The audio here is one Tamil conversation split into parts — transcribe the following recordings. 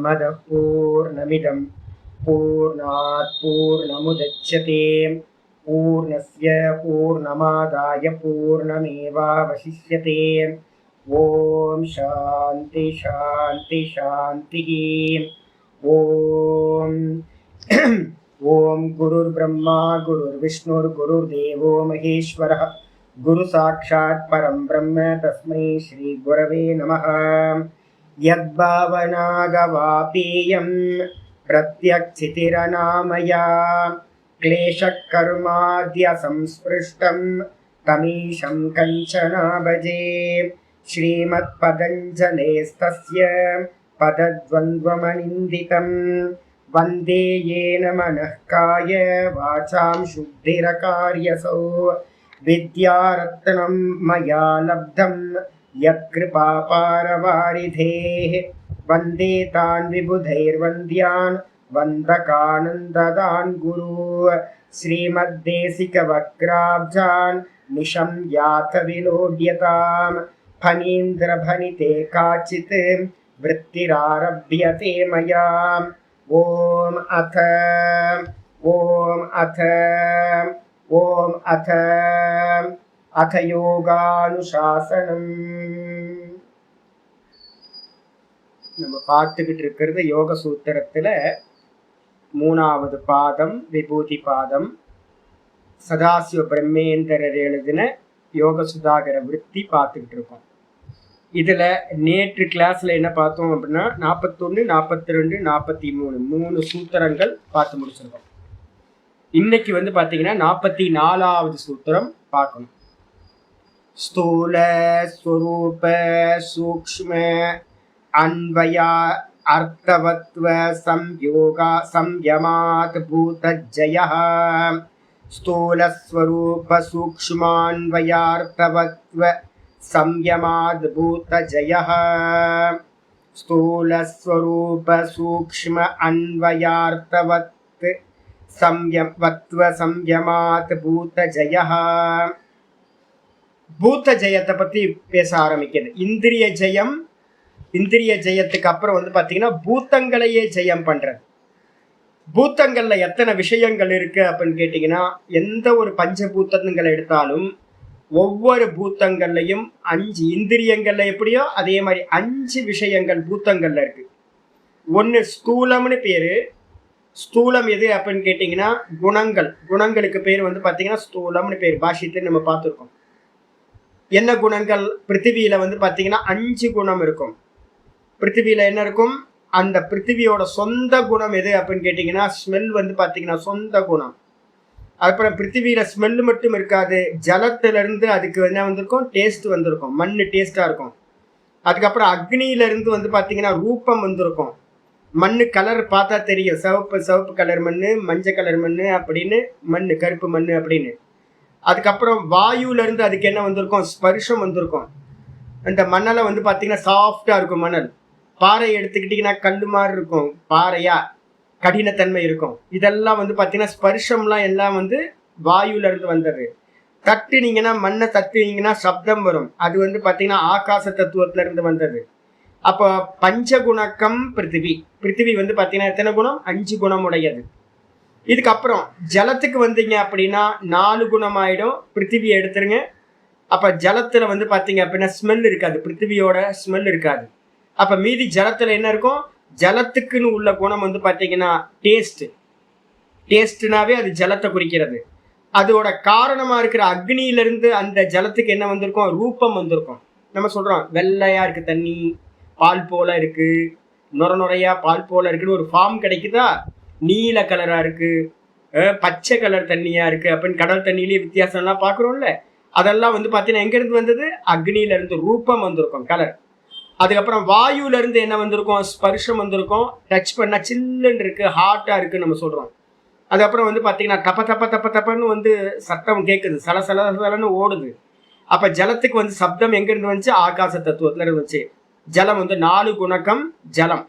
पूर्णमदः पूर्णमिदं पूर्णात् पूर्णमुदच्यते पूर्णस्य पूर्णमादाय पूर्णमेवावशिष्यते। ओम शांति शांति शांति। ओम ओम गुरुर्ब्रह्मा गुरुर्विष्णुर्गुरुर्देवो महेश्वरः गुरु साक्षात् परं ब्रह्म तस्मै श्री गुरवे नमः। यद्भावनागवापेयं प्रत्यक्षितिरनामया क्लेशकर्माद्य संस्पृष्टं तमीशं कंचना भजे। श्रीमत्पतञ्जलेस्तस्य पदद्वन्द्वमनिन्दितं वन्दे येन मनः काय वाचां शुद्धिरकार्यसौ। विद्यारत्नं मया लब्धं यत्कृपापारवारिधेः वन्दे तान् विबुधैर्वन्द्यान् वन्दकानन्ददान् गुरु। श्रीमद्देशिकवक्राब्जान् निशं यात विलोड्यताम् फणीन्द्रभनिते काचित् वृत्तिरारभ्यते मया। ओम अथ யோகானுசாசனம். நம்ம பார்த்துக்கிட்டு இருக்கிறது யோக சூத்திரத்துல 3வது பாதம் விபூதி பாதம். சதாசிவ பிரம்மேந்திரர் எழுதின யோக சுதாகர விருத்தி பார்த்துக்கிட்டு இருக்கோம். இதுல நேற்று கிளாஸ்ல என்ன பார்த்தோம் அப்படின்னா 41, 42, 43 3 சூத்திரங்கள் பார்த்து முடிச்சிருக்கோம். இன்னைக்கு வந்து பாத்தீங்கன்னா 44வது சூத்திரம் பார்க்கணும். ஸ்தூல ஸ்வரூப சூக்ஷ்ம அன்வயா அர்த்தவத்வ சம்யோகா சம்யமாத் பூதஜ்ஜயः. ஸ்தூல ஸ்வரூப சூக்ஷ்மான்வயார்த்தவத்வ சம்யமாத் பூதஜ்ஜயः. ஸ்தூல ஸ்வரூப சூக்ஷ்ம அன்வயார்த்தவத் சம்யவத்வ சம்யமாத் பூதஜ்ஜயः. பூத ஜெயத்தை பத்தி பேச ஆரம்பிக்கிறது. இந்திரிய ஜெயம், இந்திரிய ஜெயத்துக்கு அப்புறம் வந்து பாத்தீங்கன்னா பூத்தங்களையே ஜெயம் பண்றது. பூத்தங்கள்ல எத்தனை விஷயங்கள் இருக்கு அப்படின்னு கேட்டீங்கன்னா, எந்த ஒரு பஞ்சபூத்தங்களை எடுத்தாலும் ஒவ்வொரு பூத்தங்கள்லையும் 5 இந்திரியங்கள்ல எப்படியோ அதே மாதிரி 5 விஷயங்கள் பூத்தங்கள்ல இருக்கு. ஒன்னு ஸ்தூலம்னு பேரு. ஸ்தூலம் எது அப்படின்னு கேட்டீங்கன்னா குணங்கள். குணங்களுக்கு பேர் வந்து பாத்தீங்கன்னா ஸ்தூலம்னு பேர். பாஷ்யத்துல நம்ம பார்த்துருக்கோம். என்ன குணங்கள்? பிருத்திவியில வந்து பாத்தீங்கன்னா 5 குணம் இருக்கும். பிருத்திவியில என்ன இருக்கும்? அந்த பிருத்திவியோட சொந்த குணம் எது அப்படின்னு கேட்டீங்கன்னா ஸ்மெல் வந்து பாத்தீங்கன்னா சொந்த குணம். அப்புறம் பிருத்திவியில ஸ்மெல் மட்டும் இருக்காது, ஜலத்துல இருந்து அதுக்கு என்ன வந்திருக்கும்? டேஸ்ட் வந்திருக்கும். மண்ணு டேஸ்டா இருக்கும். அதுக்கப்புறம் அக்னியில இருந்து வந்து பாத்தீங்கன்னா ரூபம் வந்திருக்கும். மண்ணு கலர் பார்த்தா தெரியும். சிவப்பு கலர் மண்ணு, மஞ்சள் கலர் மண்ணு அப்படின்னு, மண்ணு கருப்பு மண்ணு அப்படின்னு. அதுக்கப்புறம் வாயுல இருந்து அதுக்கு என்ன வந்திருக்கும்? ஸ்பர்ஷம் வந்திருக்கும். அந்த மண்ணல வந்து பாத்தீங்கன்னா சாஃப்டா இருக்கும் மணல். பாறை எடுத்துக்கிட்டீங்கன்னா கல்லு மாதிரி இருக்கும், பாறையா கடினத்தன்மை இருக்கும். இதெல்லாம் வந்து பாத்தீங்கன்னா ஸ்பர்ஷம்லாம் எல்லாம் வந்து வாயுல இருந்து வந்தது. தட்டுனீங்கன்னா மண்ணை தட்டுனீங்கன்னா சப்தம் வரும். அது வந்து பாத்தீங்கன்னா ஆகாச தத்துவத்துல இருந்து வந்தது. அப்போ பஞ்சகுணக்கம் பிருத்திவி. பிருத்திவி வந்து பாத்தீங்கன்னா எத்தனை குணம்? 5 குணம் உடையது. இதுக்கப்புறம் ஜலத்துக்கு வந்தீங்க அப்படின்னா 4 குணம் ஆயிடும். பிருத்திவியை எடுத்துருங்க. அப்ப ஜலத்துல வந்து பாத்தீங்க அப்படின்னா ஸ்மெல் இருக்காது, பிருத்திவியோட ஸ்மெல் இருக்காது. அப்ப மீதி ஜலத்துல என்ன இருக்கும்? ஜலத்துக்குன்னு உள்ள குணம் வந்து பாத்தீங்கன்னா டேஸ்ட். டேஸ்ட்னாவே அது ஜலத்தை குறிக்கிறது. அதோட காரணமா இருக்கிற அக்னியில இருந்து அந்த ஜலத்துக்கு என்ன வந்திருக்கும்? ரூபம் வந்திருக்கும். நம்ம சொல்றோம் வெள்ளையா இருக்கு தண்ணி, பால் போல இருக்கு, நுரையா பால் போல இருக்குன்னு ஒரு ஃபார்ம் கிடைக்குதா? நீல கலரா இருக்கு, பச்சை கலர் தண்ணியா இருக்கு அப்படின்னு கடல் தண்ணியிலேயே வித்தியாசம் எல்லாம் பாக்குறோம்ல. அதெல்லாம் வந்து பாத்தீங்கன்னா எங்க இருந்து வந்தது? அக்னியில இருந்து ரூபம் வந்திருக்கும், கலர். அதுக்கப்புறம் வாயுல இருந்து என்ன வந்திருக்கும்? ஸ்பர்ஷம் வந்திருக்கும். டச் பண்ணா சில்லுன்னு இருக்கு, ஹாட்டா இருக்குன்னு நம்ம சொல்றோம். அதுக்கப்புறம் வந்து பாத்தீங்கன்னா தப்ப தப்ப தப்ப தப்பன்னு வந்து சத்தம் கேட்குது, சலசலன்னு ஓடுது. அப்ப ஜலத்துக்கு வந்து சப்தம் எங்க இருந்து வந்துச்சு? ஆகாச தத்துவத்துல இருந்துச்சு. ஜலம் வந்து 4 குணக்கம் ஜலம்.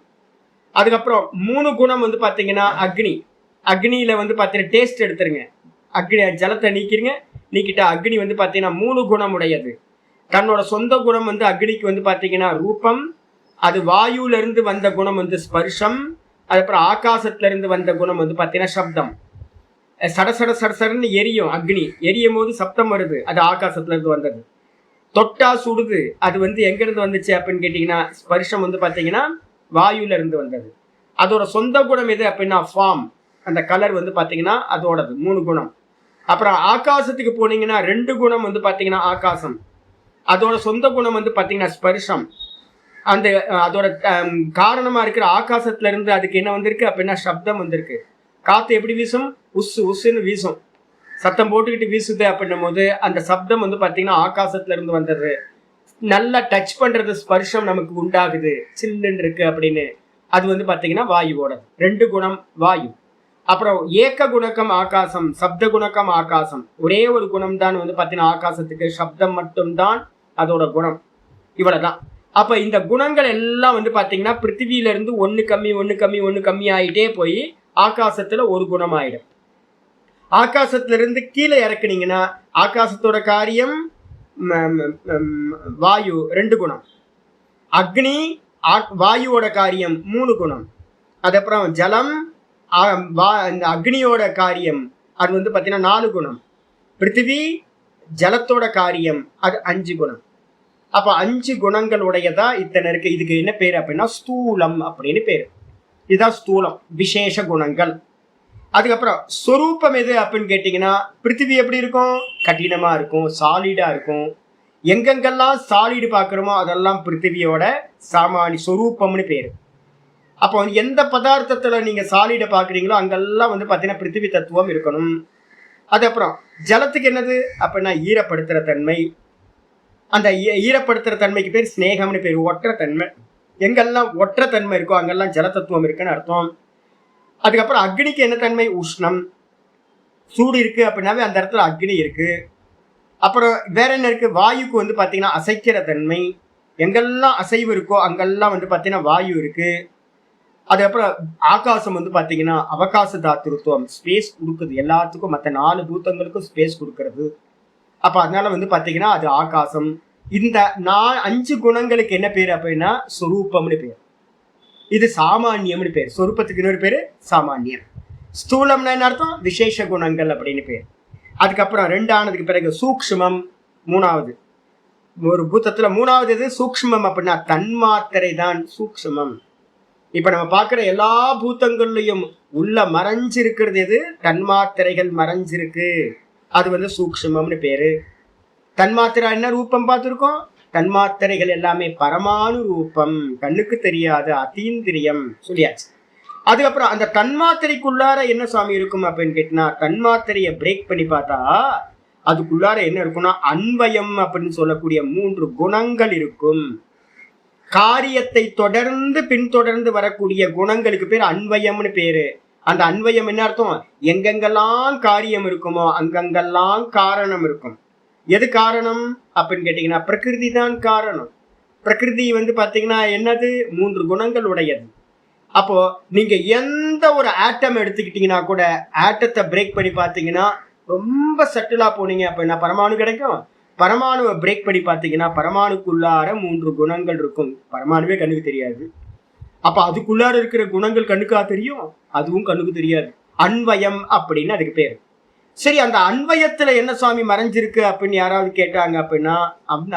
அதுக்கப்புறம் 3 குணம் வந்து பாத்தீங்கன்னா அக்னி. அக்னியில வந்து பாத்தீங்கன்னா டேஸ்ட் எடுத்துருங்க. அக்னி ஜலத்தை நீக்கிட்ட அக்னி வந்து பாத்தீங்கன்னா 3 குணம் உடையது. தன்னோட சொந்த குணம் வந்து அக்னிக்கு வந்து பாத்தீங்கன்னா ரூபம், அது வாயுல இருந்து வந்த குணம் வந்து ஸ்பர்ஷம். அதுக்கப்புறம் ஆகாசத்துல இருந்து வந்த குணம் வந்து பாத்தீங்கன்னா சப்தம். சடசட சடசடன்னு எரியும், அக்னி எரியும் போது சப்தம் வருது, அது ஆகாசத்துல இருந்து வந்தது. தொட்டா சுடுது, அது வந்து எங்க இருந்து வந்துச்சு அப்படின்னு கேட்டீங்கன்னா ஸ்பர்ஷம் வந்து பாத்தீங்கன்னா வாயுல இருந்து வந்தது. அதோட சொந்த குணம் எது அப்படின்னா ஃபார்ம், அந்த கலர் வந்து பாத்தீங்கன்னா அதோடது 3 குணம். அப்புறம் ஆகாசத்துக்கு போனீங்கன்னா 2 குணம் வந்து பாத்தீங்கன்னா ஆகாசம், அதோட சொந்த குணம் வந்து பாத்தீங்கன்னா ஸ்பர்ஷம். அந்த அதோட காரணமா இருக்கிற ஆகாசத்துல இருந்து அதுக்கு என்ன வந்திருக்கு அப்படின்னா சப்தம் வந்திருக்கு. காத்து எப்படி வீசும், உசு உசுன்னு வீசும், சத்தம் போட்டுக்கிட்டு வீசுது அப்படின்னும் போது அந்த சப்தம் வந்து பாத்தீங்கன்னா ஆகாசத்துல இருந்து வந்தது. நல்லா டச் பண்றது ஸ்பர்ஷம் நமக்கு உண்டாகுது, சில்லுன்னு இருக்கு அப்படின்னு. அது வந்து பாத்தீங்கன்னா வாயுவோட 2 குணம் வாயு. அப்புறம் ஏக்க குணக்கம் ஆகாசம், சப்த குணக்கம் ஆகாசம். ஒரே ஒரு குணம் தான் வந்து பாத்தீங்கன்னா ஆகாசத்துக்கு, சப்தம் மட்டும்தான் அதோட குணம். இவ்வளவுதான். அப்ப இந்த குணங்கள் எல்லாம் வந்து பாத்தீங்கன்னா பிருத்திவியில இருந்து ஒண்ணு கம்மி ஒண்ணு கம்மி ஒண்ணு கம்மி ஆயிட்டே போய் ஆகாசத்துல ஒரு குணம் ஆயிடும். ஆகாசத்துல இருந்து கீழே இறக்குனீங்கன்னா ஆகாசத்தோட காரியம் வாயு 2 குணம், அக்னி வாயுவோட காரியம் 3 குணம், அதுக்கப்புறம் ஜலம் அக்னியோட காரியம் அது வந்து பாத்தீங்கன்னா 4 குணம், பிருத்திவி ஜலத்தோட காரியம் அது 5 குணம். அப்ப 5 குணங்களுடையதா இத்தனை இருக்கு. இதுக்கு என்ன பேரு அப்படின்னா ஸ்தூலம் அப்படின்னு பேரு. இதுதான் ஸ்தூலம், விசேஷ குணங்கள். அதுக்கப்புறம் ஸ்வரூபம் எது அப்படின்னு கேட்டீங்கன்னா பிருத்திவி எப்படி இருக்கும், கடினமா இருக்கும், சாலிடா இருக்கும். எங்கெங்கெல்லாம் சாலிடு பாக்குறோமோ அதெல்லாம் பிருத்திவியோட சாமானி ஸ்வரூபம்னு பேரு. அப்போ எந்த பதார்த்தத்துல நீங்க சாலிட பாக்குறீங்களோ அங்கெல்லாம் வந்து பாத்தீங்கன்னா பிருத்திவி தத்துவம் இருக்கணும். அதுக்கப்புறம் ஜலத்துக்கு என்னது அப்படின்னா ஈரப்படுத்துற தன்மை. அந்த ஈரப்படுத்துற தன்மைக்கு பேர் ஸ்நேகம்னு பேர், ஒற்ற தன்மை. எங்கெல்லாம் ஒற்ற தன்மை இருக்கோ அங்கெல்லாம் ஜலத்தத்துவம் இருக்குன்னு அர்த்தம். அதுக்கப்புறம் அக்னிக்கு என்ன தன்மை, உஷ்ணம், சூடு இருக்கு அப்படின்னாவே அந்த இடத்துல அக்னி இருக்கு. அப்புறம் வேற என்ன இருக்கு, வாயுக்கு வந்து பாத்தீங்கன்னா அசைக்கிற தன்மை. எங்கெல்லாம் அசைவு இருக்கோ அங்கெல்லாம் வந்து பாத்தீங்கன்னா வாயு இருக்கு. அதுக்கப்புறம் ஆகாசம் வந்து பாத்தீங்கன்னா அவகாச தாத்துருத்துவம், ஸ்பேஸ் கொடுக்குது எல்லாத்துக்கும், மற்ற 4 பூத்தங்களுக்கும் ஸ்பேஸ் கொடுக்கறது. அப்ப அதனால வந்து பாத்தீங்கன்னா அது ஆகாசம். இந்த 5 குணங்களுக்கு என்ன பேரு அப்படின்னா சொரூபம்னு பேர். இது சாமானியம்னு பேர். சொரூபத்துக்கு இன்னொரு பேரு சாமானியம். ஸ்தூலம்னா என்ன அர்த்தம், விசேஷ குணங்கள் அப்படின்னு பேர். அதுக்கப்புறம் 2 ஆனதுக்கு பிறகு சூக்ஷ்மம் 3வது. ஒரு பூத்தத்துல 3வது எது, சூக்ஷ்மம் அப்படின்னா தன்மாத்திரை தான் சூக்ஷ்மம். இப்ப நம்ம பாக்குற எல்லா பூத்தங்கள்லயும் உள்ள மறைஞ்சிருக்கிறது எது, தன்மாத்திரைகள் மறைஞ்சிருக்கு, அது வந்து சூக்ஷ்மம்னு பேரு. தன்மாத்திரை என்ன ரூபம் பார்த்துருக்கோம், தன்மாத்திரைகள் எல்லாமே பரமாணு ரூபம், கண்ணுக்கு தெரியாது, அதீந்திரியம் சொல்லியாச்சு. அதுக்கப்புறம் அந்த தன்மாத்திரைக்குள்ளார என்ன சுவாமி இருக்கும் அப்படின்னு கேட்டினா, தன்மாத்திரையை பிரேக் பண்ணி பார்த்தா அதுக்குள்ளார என்ன இருக்கும்னா அன்வயம் அப்படின்னு சொல்லக்கூடிய 3 குணங்கள் இருக்கும். காரியத்தை தொடர்ந்து பின்தொடர்ந்து வரக்கூடிய குணங்களுக்கு பேர் அன்வயம்னு பேரு. அந்த அன்வயம் என்ன அர்த்தம், எங்கெங்கெல்லாம் காரியம் இருக்குமோ அங்கங்கெல்லாம் காரணம் இருக்கும். எது காரணம் அப்படின்னு கேட்டீங்கன்னா பிரகிருதி தான் காரணம். பிரகிருதி வந்து பாத்தீங்கன்னா என்னது, 3 குணங்கள் உடையது. அப்போ நீங்க எந்த ஒரு ஆட்டம் எடுத்துக்கிட்டீங்கன்னா கூட ஆட்டத்தை பிரேக் பண்ணி பார்த்தீங்கன்னா ரொம்ப சட்டிலா போனீங்க அப்படின்னா பரமாணு கிடைக்கும். பரமாணுவை பிரேக் பண்ணி பார்த்தீங்கன்னா பரமாணுக்குள்ளார 3 குணங்கள் இருக்கும். பரமாணுவே கண்ணுக்கு தெரியாது. அப்ப அதுக்குள்ளார இருக்கிற குணங்கள் கண்ணுக்கா தெரியும், அதுவும் கண்ணுக்கு தெரியாது. அன்வயம் அப்படின்னு அதுக்கு பேரு. சரி, அந்த அன்வயத்துல என்ன சுவாமி மறைஞ்சிருக்கு அப்படின்னு யாராவது கேட்டாங்க அப்படின்னா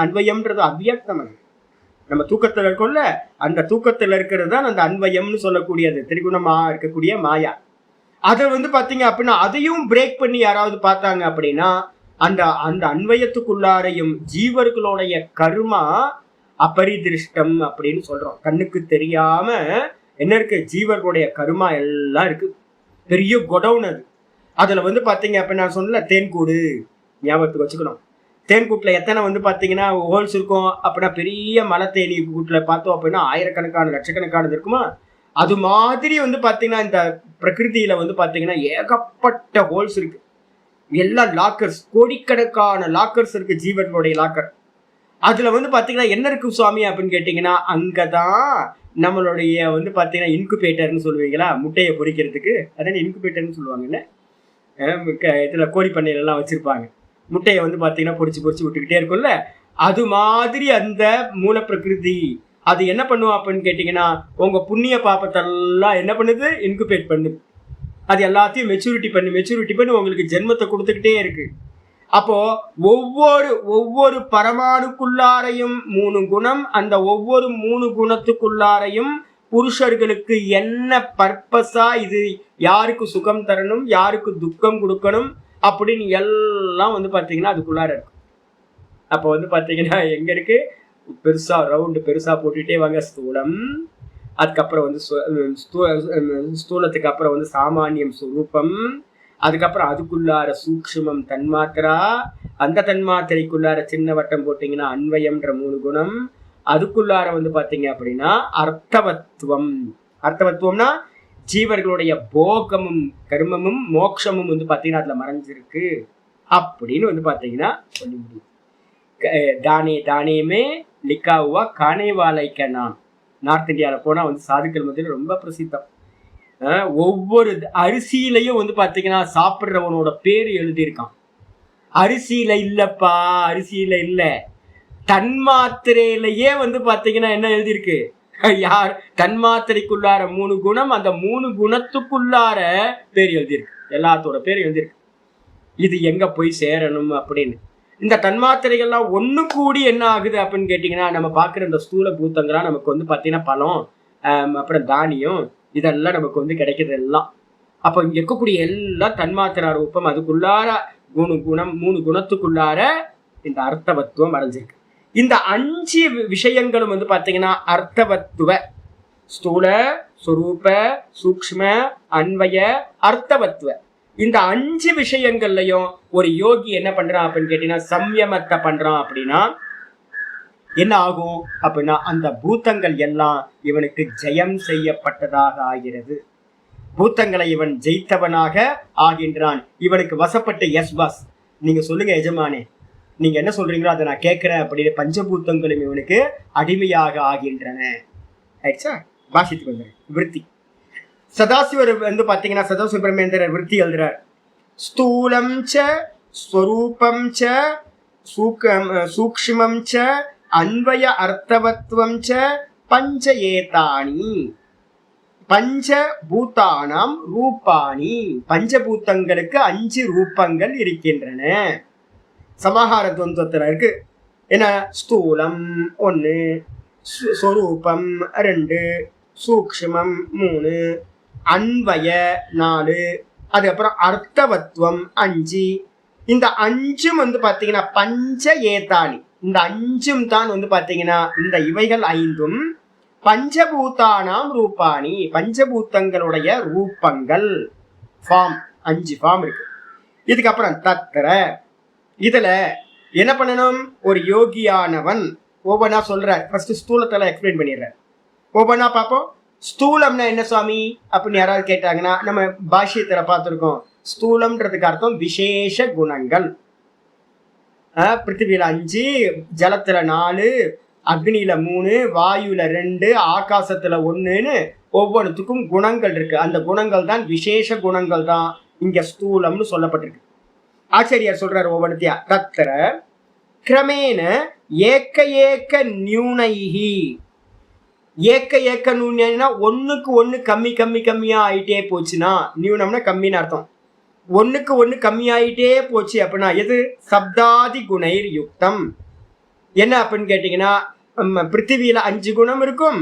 அன்வயம்ன்றது அவ்வியக்தம். நம்ம தூக்கத்துல இருக்கோம்ல, அந்த தூக்கத்துல இருக்கிறது தான் அந்த அன்வயம்னு சொல்லக்கூடியது, திரிகுணமா இருக்கக்கூடிய மாயா. அதை வந்து பாத்தீங்க அப்படின்னா அதையும் பிரேக் பண்ணி யாராவது பார்த்தாங்க அப்படின்னா அந்த அந்த அன்வயத்துக்குள்ளாரையும் ஜீவர்களுடைய கருமா அபரிதிருஷ்டம் அப்படின்னு சொல்றோம். கண்ணுக்கு தெரியாம என்ன இருக்கு, ஜீவர்களுடைய கருமா எல்லாம் இருக்கு. பெரிய கொடவுன் அது. அதுல வந்து பாத்தீங்க அப்படின்னா சொன்ன தேன்கூடு ஞாபகத்துக்கு வச்சுக்கணும். தேன்கூட்டுல எத்தனை வந்து பாத்தீங்கன்னா ஹோல்ஸ் இருக்கும் அப்படின்னா, பெரிய மலை தேனி கூட்டுல பார்த்தோம் அப்படின்னா ஆயிரக்கணக்கான லட்சக்கணக்கானது இருக்குமா. அது மாதிரி வந்து பாத்தீங்கன்னா இந்த பிரகிருதியில வந்து பாத்தீங்கன்னா ஏகப்பட்ட ஹோல்ஸ் இருக்கு. எல்லாம் லாக்கர்ஸ், கோடிக்கணக்கான லாக்கர்ஸ் இருக்கு, ஜீவர்களுடைய லாக்கர். அதுல வந்து பாத்தீங்கன்னா என்ன இருக்கு சுவாமி அப்படின்னு கேட்டீங்கன்னா, அங்கதான் நம்மளுடைய வந்து பாத்தீங்கன்னா இன்குபேட்டர்னு சொல்லுவீங்களா, முட்டையை பொறிக்கிறதுக்கு, அதான இன்குபேட்டர்னு சொல்லுவாங்கல்ல. இதுல கோழி பண்ணையில எல்லாம் வச்சிருப்பாங்க. முட்டையை வந்து பாத்தீங்கன்னா பொறிச்சு பொறிச்சு விட்டுக்கிட்டே இருக்கும்ல, அது மாதிரி அந்த மூல பிரகிருதி அது என்ன பண்ணும் அப்படின்னு கேட்டீங்கன்னா உங்க புண்ணிய பாப்பத்தெல்லாம் என்ன பண்ணுது, இன்குபேட் பண்ணுது. அது எல்லாத்தையும் மெச்சூரிட்டி பண்ணி உங்களுக்கு ஜென்மத்தை கொடுத்துக்கிட்டே இருக்கு. அப்போ ஒவ்வொரு பரமாணுக்குள்ளாரையும் 3 குணம், அந்த ஒவ்வொரு 3 குணத்துக்குள்ளாரையும் புருஷர்களுக்கு என்ன பர்பஸா, இது யாருக்கு சுகம் தரணும், யாருக்கு துக்கம் கொடுக்கணும் அப்படின்னு எல்லாம் வந்து பாத்தீங்கன்னா அதுக்குள்ளார இருக்கு. அப்போ வந்து பாத்தீங்கன்னா எங்க இருக்கு, பெருசா ரவுண்டு பெருசா போட்டுட்டே வாங்க ஸ்தூலம். அதுக்கப்புறம் வந்து ஸ்தூலத்துக்கு அப்புறம் வந்து சாமானியம் சுரூபம், அதுக்கப்புறம் அதுக்குள்ளார சூக்ஷ்மம் தன்மாத்திரா, அந்த தன்மாத்திரைக்குள்ளார சின்ன வட்டம் போட்டீங்கன்னா அன்வயம்ன்ற 3 குணம், அதுக்குள்ளார வந்து பாத்தீங்க அப்படின்னா அர்த்தவத்துவம். அர்த்தவத்துவம்னா ஜீவர்களுடைய போகமும் கர்மமும் மோட்சமும் வந்து பாத்தீங்கன்னா அதுல மறைஞ்சிருக்கு அப்படின்னு வந்து பாத்தீங்கன்னா சொல்ல முடியும். தானேமே லிக்காவுவா கானேவாலைக்க நாம். நார்த் இந்தியாவில் போனா வந்து சாதுக்கள் மத்தியில் ரொம்ப பிரசித்தம். ஒவ்வொரு அரிசியிலையும் வந்து பாத்தீங்கன்னா சாப்பிட்றவனோட பேரு எழுதியிருக்கான். அரிசியில இல்லப்பா, அரிசியில இல்ல, தன்மாத்திரையிலேயே வந்து பாத்தீங்கன்னா என்ன எழுதியிருக்கு, யார் தன்மாத்திரைக்குள்ளார 3 குணம், அந்த 3 குணத்துக்குள்ளார பேர் எழுதியிருக்கு, எல்லாத்தோட பேர் எழுதியிருக்கு. இது எங்க போய் சேரணும் அப்படின்னு. இந்த தன்மாத்திரைகள்லாம் ஒண்ணு கூடி என்ன ஆகுது அப்படின்னு கேட்டீங்கன்னா நம்ம பாக்குற இந்த ஸ்தூல பூத்தங்களா நமக்கு வந்து பாத்தீங்கன்னா பழம், அப்புறம் தானியம், இதெல்லாம் நமக்கு வந்து கிடைக்கிறது எல்லாம். அப்போ இங்க இருக்கக்கூடிய எல்லா தன்மாத்திரா ரூபம், அதுக்குள்ளார 3 குணத்துக்குள்ளார இந்த அர்த்தவத்துவம் அடைஞ்சிருக்கு. இந்த 5 விஷயங்களும் வந்து பாத்தீங்கன்னா அர்த்தவத்துவ, ஸ்தூல, சொரூப, சூக்ஷ்ம, அன்வய, அர்த்தவத்துவ. இந்த 5 விஷயங்கள்லயும் ஒரு யோகி என்ன பண்றான் அப்படின்னு கேட்டீங்கன்னா சம்யமத்தை பண்றான். அப்படின்னா என்ன ஆகும் அப்படின்னா அந்த பூத்தங்கள் எல்லாம் இவனுக்கு ஜெயம் செய்யப்பட்டதாக ஆகிறது. பூத்தங்களை இவன் ஜெயித்தவனாக ஆகின்றான். இவனுக்கு வசப்பட்ட எஸ் பாஸ், நீங்க சொல்லுங்க எஜமானே, நீங்க என்ன சொல்றீங்களோ அதை நான் கேட்கிறேன் அப்படின்னு பஞ்சபூத்தங்களும் இவனுக்கு அடிமையாக ஆகின்றன. ஆயிடுச்சா? பாஷித்துக்கு வந்து விருத்தி. சதாசிவர் வந்து பாத்தீங்கன்னா சதாசிவபிரமேந்திரர் விருத்தி எழுதுறார். ஸ்தூலம் ச ஸ்வரூபம் ச சூக்ஷ்மம் ச அன்வய அர்த்தவத்வம் ச பஞ்ச ஏதானி பஞ்சபூதானாம் ரூபாணி. பஞ்சபூத்தங்களுக்கு 5 ரூபங்கள் இருக்கின்றன. சமாஹார துவந்தத்துல இருக்கு. என்ன? ஸ்தூலம் 1, ஸ்வரூபம் 2, சூக்ஷ்மம் 3, அன்வய 4, அதுக்கப்புறம் அர்த்தவத்துவம் 5. இந்த 5ம் வந்து பாத்தீங்கன்னா பஞ்ச ஏதானி, இந்த 5ம் தான் வந்து பாத்தீங்கன்னா இந்த இவைகள் 5ம் பஞ்சபூதானாம் ரூபாணி, பஞ்சபூத்தங்களுடைய ரூபங்கள், ஃபார்ம், 5 ஃபார்ம் இருக்கு. இதுக்கப்புறம் தத்திர, இதுல என்ன பண்ணணும், ஒரு யோகியானவன் ஒவ்வொன்னா சொல்றார். ஃபர்ஸ்ட் ஸ்தூலத்தெல்லாம் எக்ஸ்பிளைன் பண்ணிடுறார். ஒவ்வொன்னா பார்ப்போம். ஸ்தூலம்னா என்ன சுவாமி அப்படின்னு யாராவது கேட்டாங்கன்னா நம்ம பாஷ்யத்துல பார்த்துருக்கோம். ஸ்தூலம்ன்றதுக்கு அர்த்தம் விசேஷ குணங்கள். பிருத்திவியில 5, ஜலத்துல 4, அக்னியில 3, வாயுல 2, ஆகாசத்துல 1ன்னு ஒவ்வொன்றுத்துக்கும் குணங்கள் இருக்கு. அந்த குணங்கள் தான் விசேஷ குணங்கள் தான் இங்க ஸ்தூலம்னு சொல்லப்பட்டிருக்கு. ஆச்சாரியார் சொல்றாரு ஒவ்வொன்றுத்தியா. தத்திர கிரமேண ஏக்க ஏக்க நியூனைஹி. ஏக்க நூன்யம்னா ஒண்ணுக்கு ஒண்ணு கம்மியா ஆயிட்டே போச்சுன்னா, நியூனம்னா கம்மின்னு அர்த்தம். ஒண்ணுக்கு ஒண்ணு கம்மியாயிட்டே போச்சு அப்படின்னா எது? சப்தாதி குணைர் யுக்தம். என்ன அப்படின்னு கேட்டீங்கன்னா பிருத்திவியில 5 குணம் இருக்கும்.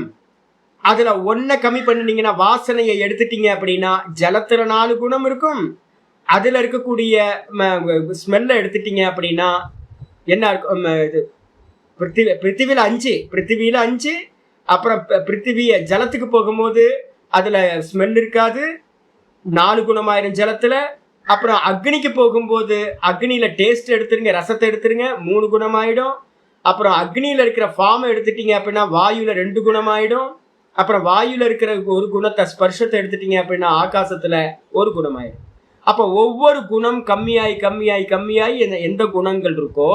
அதுல 1 கம்மி பண்ணினீங்கன்னா வாசனையை எடுத்துட்டீங்க அப்படின்னா ஜலத்துல 4 குணம் இருக்கும். அதுல இருக்கக்கூடிய ஸ்மெல்ல எடுத்துட்டீங்க அப்படின்னா என்ன இருக்கும்? பிருத்திவியில 5, அப்புறம் பிருத்திவிய ஜலத்துக்கு போகும்போது அதுல ஸ்மெல் இருக்காது, 4 குணமாயிரும் ஜலத்துல. அப்புறம் அக்னிக்கு போகும்போது அக்னியில டேஸ்ட் எடுத்துருங்க, ரசத்தை எடுத்துருங்க, 3 குணமாயிடும். அப்புறம் அக்னியில இருக்கிற ஃபார்மை எடுத்துட்டீங்க அப்படின்னா வாயுல 2 குணமாயிடும். அப்புறம் வாயுல இருக்கிற 1 குணத்தை ஸ்பர்ஷத்தை எடுத்துட்டீங்க அப்படின்னா ஆகாசத்துல 1 குணமாயிடும். அப்போ ஒவ்வொரு குணம் கம்மியாய் எந்த குணங்கள் இருக்கோ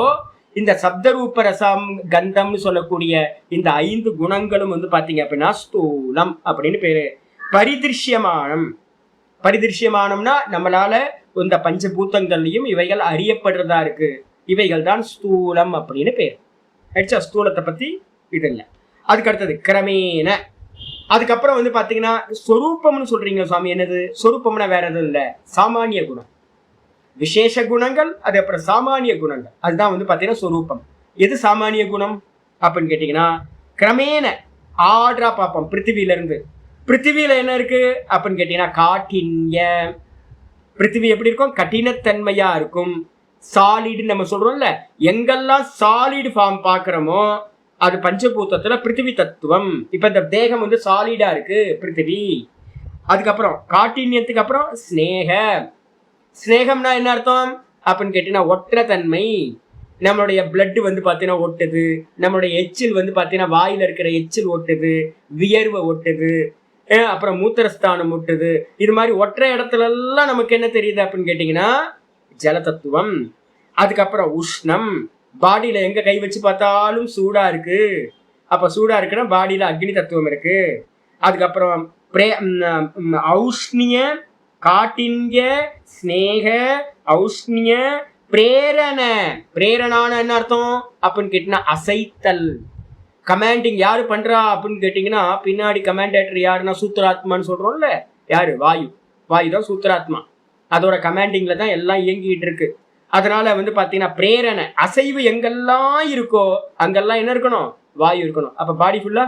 இந்த சப்தரூப ரசம் கந்தம்னு சொல்லக்கூடிய இந்த 5 குணங்களும் வந்து பாத்தீங்க அப்படின்னா ஸ்தூலம் அப்படின்னு பேரு. பரிதிருஷ்யமானம்னா நம்மளால இந்த பஞ்சபூத்தங்கள்லையும் இவைகள் அறியப்படுறதா இருக்கு. இவைகள் தான் ஸ்தூலம் அப்படின்னு பேர். ஆயிடுச்சா? ஸ்தூலத்தை பத்தி இது இல்லை. அதுக்கு அடுத்தது கிரமேன. அதுக்கப்புறம் வந்து பாத்தீங்கன்னா சொரூபம்னு சொல்றீங்க சுவாமி, என்னது சொரூபம்னா வேற எதுவும் இல்லை, சாமானிய குணம். விசேஷ குணங்கள், அது அப்புறம் சாமானிய குணங்கள், அதுதான் வந்து பாத்தீங்கன்னா சொரூபம். எது சாமானிய குணம் அப்படின்னு கேட்டீங்கன்னா கிரமேன ஆர்டரா பார்ப்போம். பிருத்திவில இருந்து, பிருத்திவியில என்ன இருக்கு அப்படின்னு கேட்டீங்கன்னா காட்டின்ய. பிருத்திவி எப்படி இருக்கும், கடினத்தன்மையா இருக்கும். சாலிடு நம்ம சொல்றோம்ல, எங்கெல்லாம் சாலிடு ஃபார்ம் பாக்குறோமோ அது பஞ்சபூதத்துல பிருத்திவி தத்துவம். இப்ப இந்த தேகம் வந்து சாலிடா இருக்கு, பிருத்திவி. அதுக்கப்புறம் காட்டின்யத்துக்கு அப்புறம் ஸ்னேக. ஸ்னேகம்னா என்ன அர்த்தம் அப்படின்னு கேட்டீங்கன்னா ஒற்ற தன்மை. நம்மளுடைய பிளட் வந்து பாத்தீங்கன்னா ஒட்டுது, நம்மளுடைய எச்சில் வந்து பாத்தீங்கன்னா வாயில இருக்கிற எச்சில் ஒட்டுது, வியர்வை ஒட்டுது, அப்புறம் மூத்திரஸ்தானம் ஒட்டுது. இது மாதிரி ஒற்ற இடத்துல எல்லாம் நமக்கு என்ன தெரியுது அப்படின்னு கேட்டீங்கன்னா ஜல தத்துவம். அதுக்கப்புறம் உஷ்ணம், பாடியில எங்க கை வச்சு பார்த்தாலும் சூடா இருக்கு. அப்ப சூடா இருக்குன்னா பாடியில அக்னி தத்துவம் இருக்கு. அதுக்கப்புறம் ஔஷ்ணிய, காட்டின்ய, ஸ்னேக, ஔஷ்ணிய, பிரேரண. பிரேரணான என்ன அர்த்தம் அப்படின்னு கேட்டீங்கன்னா அசைத்தல். கமாண்டிங் யாரு பண்றா அப்படின்னு கேட்டீங்கன்னா பின்னாடி கமாண்டேட்டர் யாருன்னா சூத்திராத்மான்னு சொல்றோம்ல, யாரு, வாயு. வாயு தான் சூத்திராத்மா. அதோட கமாண்டிங்ல தான் எல்லாம் இயங்கிட்டு இருக்கு. அதனால வந்து பாத்தீங்கன்னா பிரேரணை, அசைவு எங்கெல்லாம் இருக்கோ அங்கெல்லாம் என்ன இருக்கணும், வாயு இருக்கணும். அப்ப பாடி ஃபுல்லா,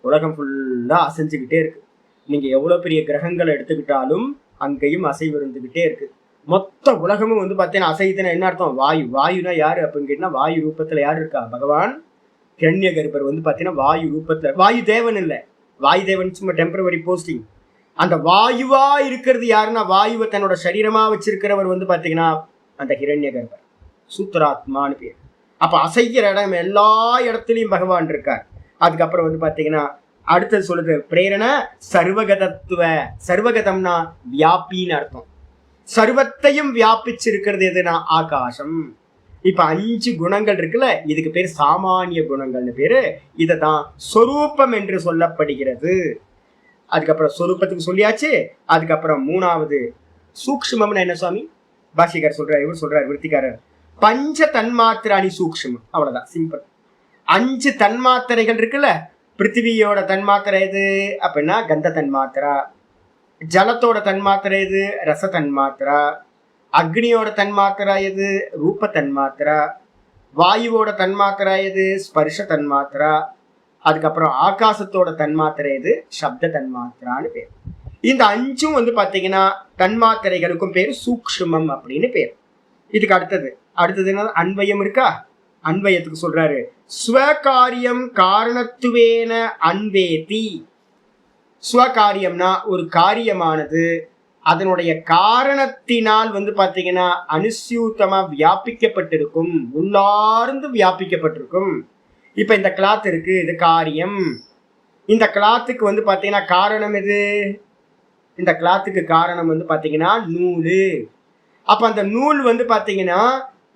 உலகம் ஃபுல்லா அசைஞ்சுக்கிட்டே இருக்கு. நீங்க எவ்வளவு பெரிய கிரகங்களை எடுத்துக்கிட்டாலும் அங்கேயும் அசைவு இருந்துகிட்டே இருக்கு. மொத்த உலகமும் வந்து பாத்தீங்கன்னா அசைதுன்னா என்ன அர்த்தம், வாயு. வாயுனா யாரு அப்படின்னு கேட்டீங்கன்னா வாயு ரூபத்துல யாரு இருக்கா, பகவான் கிரண்ய கர்ப்பர் வந்து பாத்தீங்கன்னா வாயு ரூபத்துல. வாயு தேவன் இல்ல, வாயு தேவன் சும்மா டெம்பரவரி போஸ்டிங். அந்த வாயுவா இருக்கிறது யாருன்னா வாயுவை தன்னோட சரீரமா வச்சிருக்கிறவர் வந்து பாத்தீங்கன்னா அந்த ஹிரண்ய கர்ப்பர், சூத்திராத்மான்னு பேர். அப்ப அசைக்கிற இடம் எல்லா இடத்துலயும் பகவான் இருக்கார். அதுக்கப்புறம் வந்து பாத்தீங்கன்னா அடுத்தது சொல்லுது பிரேரணை சர்வகதத்துவ. சர்வகதம்னா வியாபின்னு அர்த்தம். சர்வத்தையும் வியாபிச்சிருக்கிறது எதுனா ஆகாசம். இப்ப 5 குணங்கள் இருக்குல்ல, இதுக்கு பேர் சாமானிய குணங்கள்னு பேரு. இததான் சொரூபம் என்று சொல்லப்படுகிறது. அதுக்கப்புறம் சொரூபத்துக்கு சொல்லியாச்சு. அதுக்கப்புறம் 3வது சூக்ஷ்மம்னு என்ன சுவாமி, பாஷிகர் சொல்றாரு, இவர் சொல்றாரு விருத்திகாரர், பஞ்ச தன்மாத்திராணி சூக்ஷ்மம். அவ்வளவுதான், சிம்பிள். 5 தன்மாத்திரைகள் இருக்குல்ல. பிருத்திவியோட தன்மாத்திரை எது அப்படின்னா கந்த தன்மாத்திரா. ஜலத்தோட தன்மாத்திரை எது, ரச தன்மாத்திரா. அக்னியோட தன்மாத்திரா எது, ரூப தன்மாத்திரா. வாயுவோட தன்மாத்திரா எது, ஸ்பர்ஷ தன்மாத்திரா. அதுக்கப்புறம் ஆகாசத்தோட தன்மாத்திரை எது, சப்த தன்மாத்திரான்னு பேர். இந்த 5 வந்து பாத்தீங்கன்னா தன்மாத்திரைகளுக்கும் பேர் சூக்ஷ்மம் அப்படின்னு பேர். இதுக்கு அடுத்தது என்ன, அன்வயம் இருக்கா. அன்வயத்துக்கு சொல்றாரு, ஸ்வகாரியம் காரணத்துவேன அன்வேதி. ஸ்வகாரியம்னா ஒரு காரியமானது அதனுடைய காரணத்தினால் வந்து பாத்தீங்கன்னா அனுசியூத்தமா வியாபிக்கப்பட்டிருக்கும், உள்ளார்ந்து வியாபிக்கப்பட்டிருக்கும். இப்ப இந்த கிளாத் இருக்கு, இது காரியம். இந்த கிளாத்துக்கு வந்து பாத்தீங்கன்னா காரணம் எது, இந்த கிளாத்துக்கு காரணம் வந்து பாத்தீங்கன்னா நூலு. அப்ப அந்த நூல் வந்து பாத்தீங்கன்னா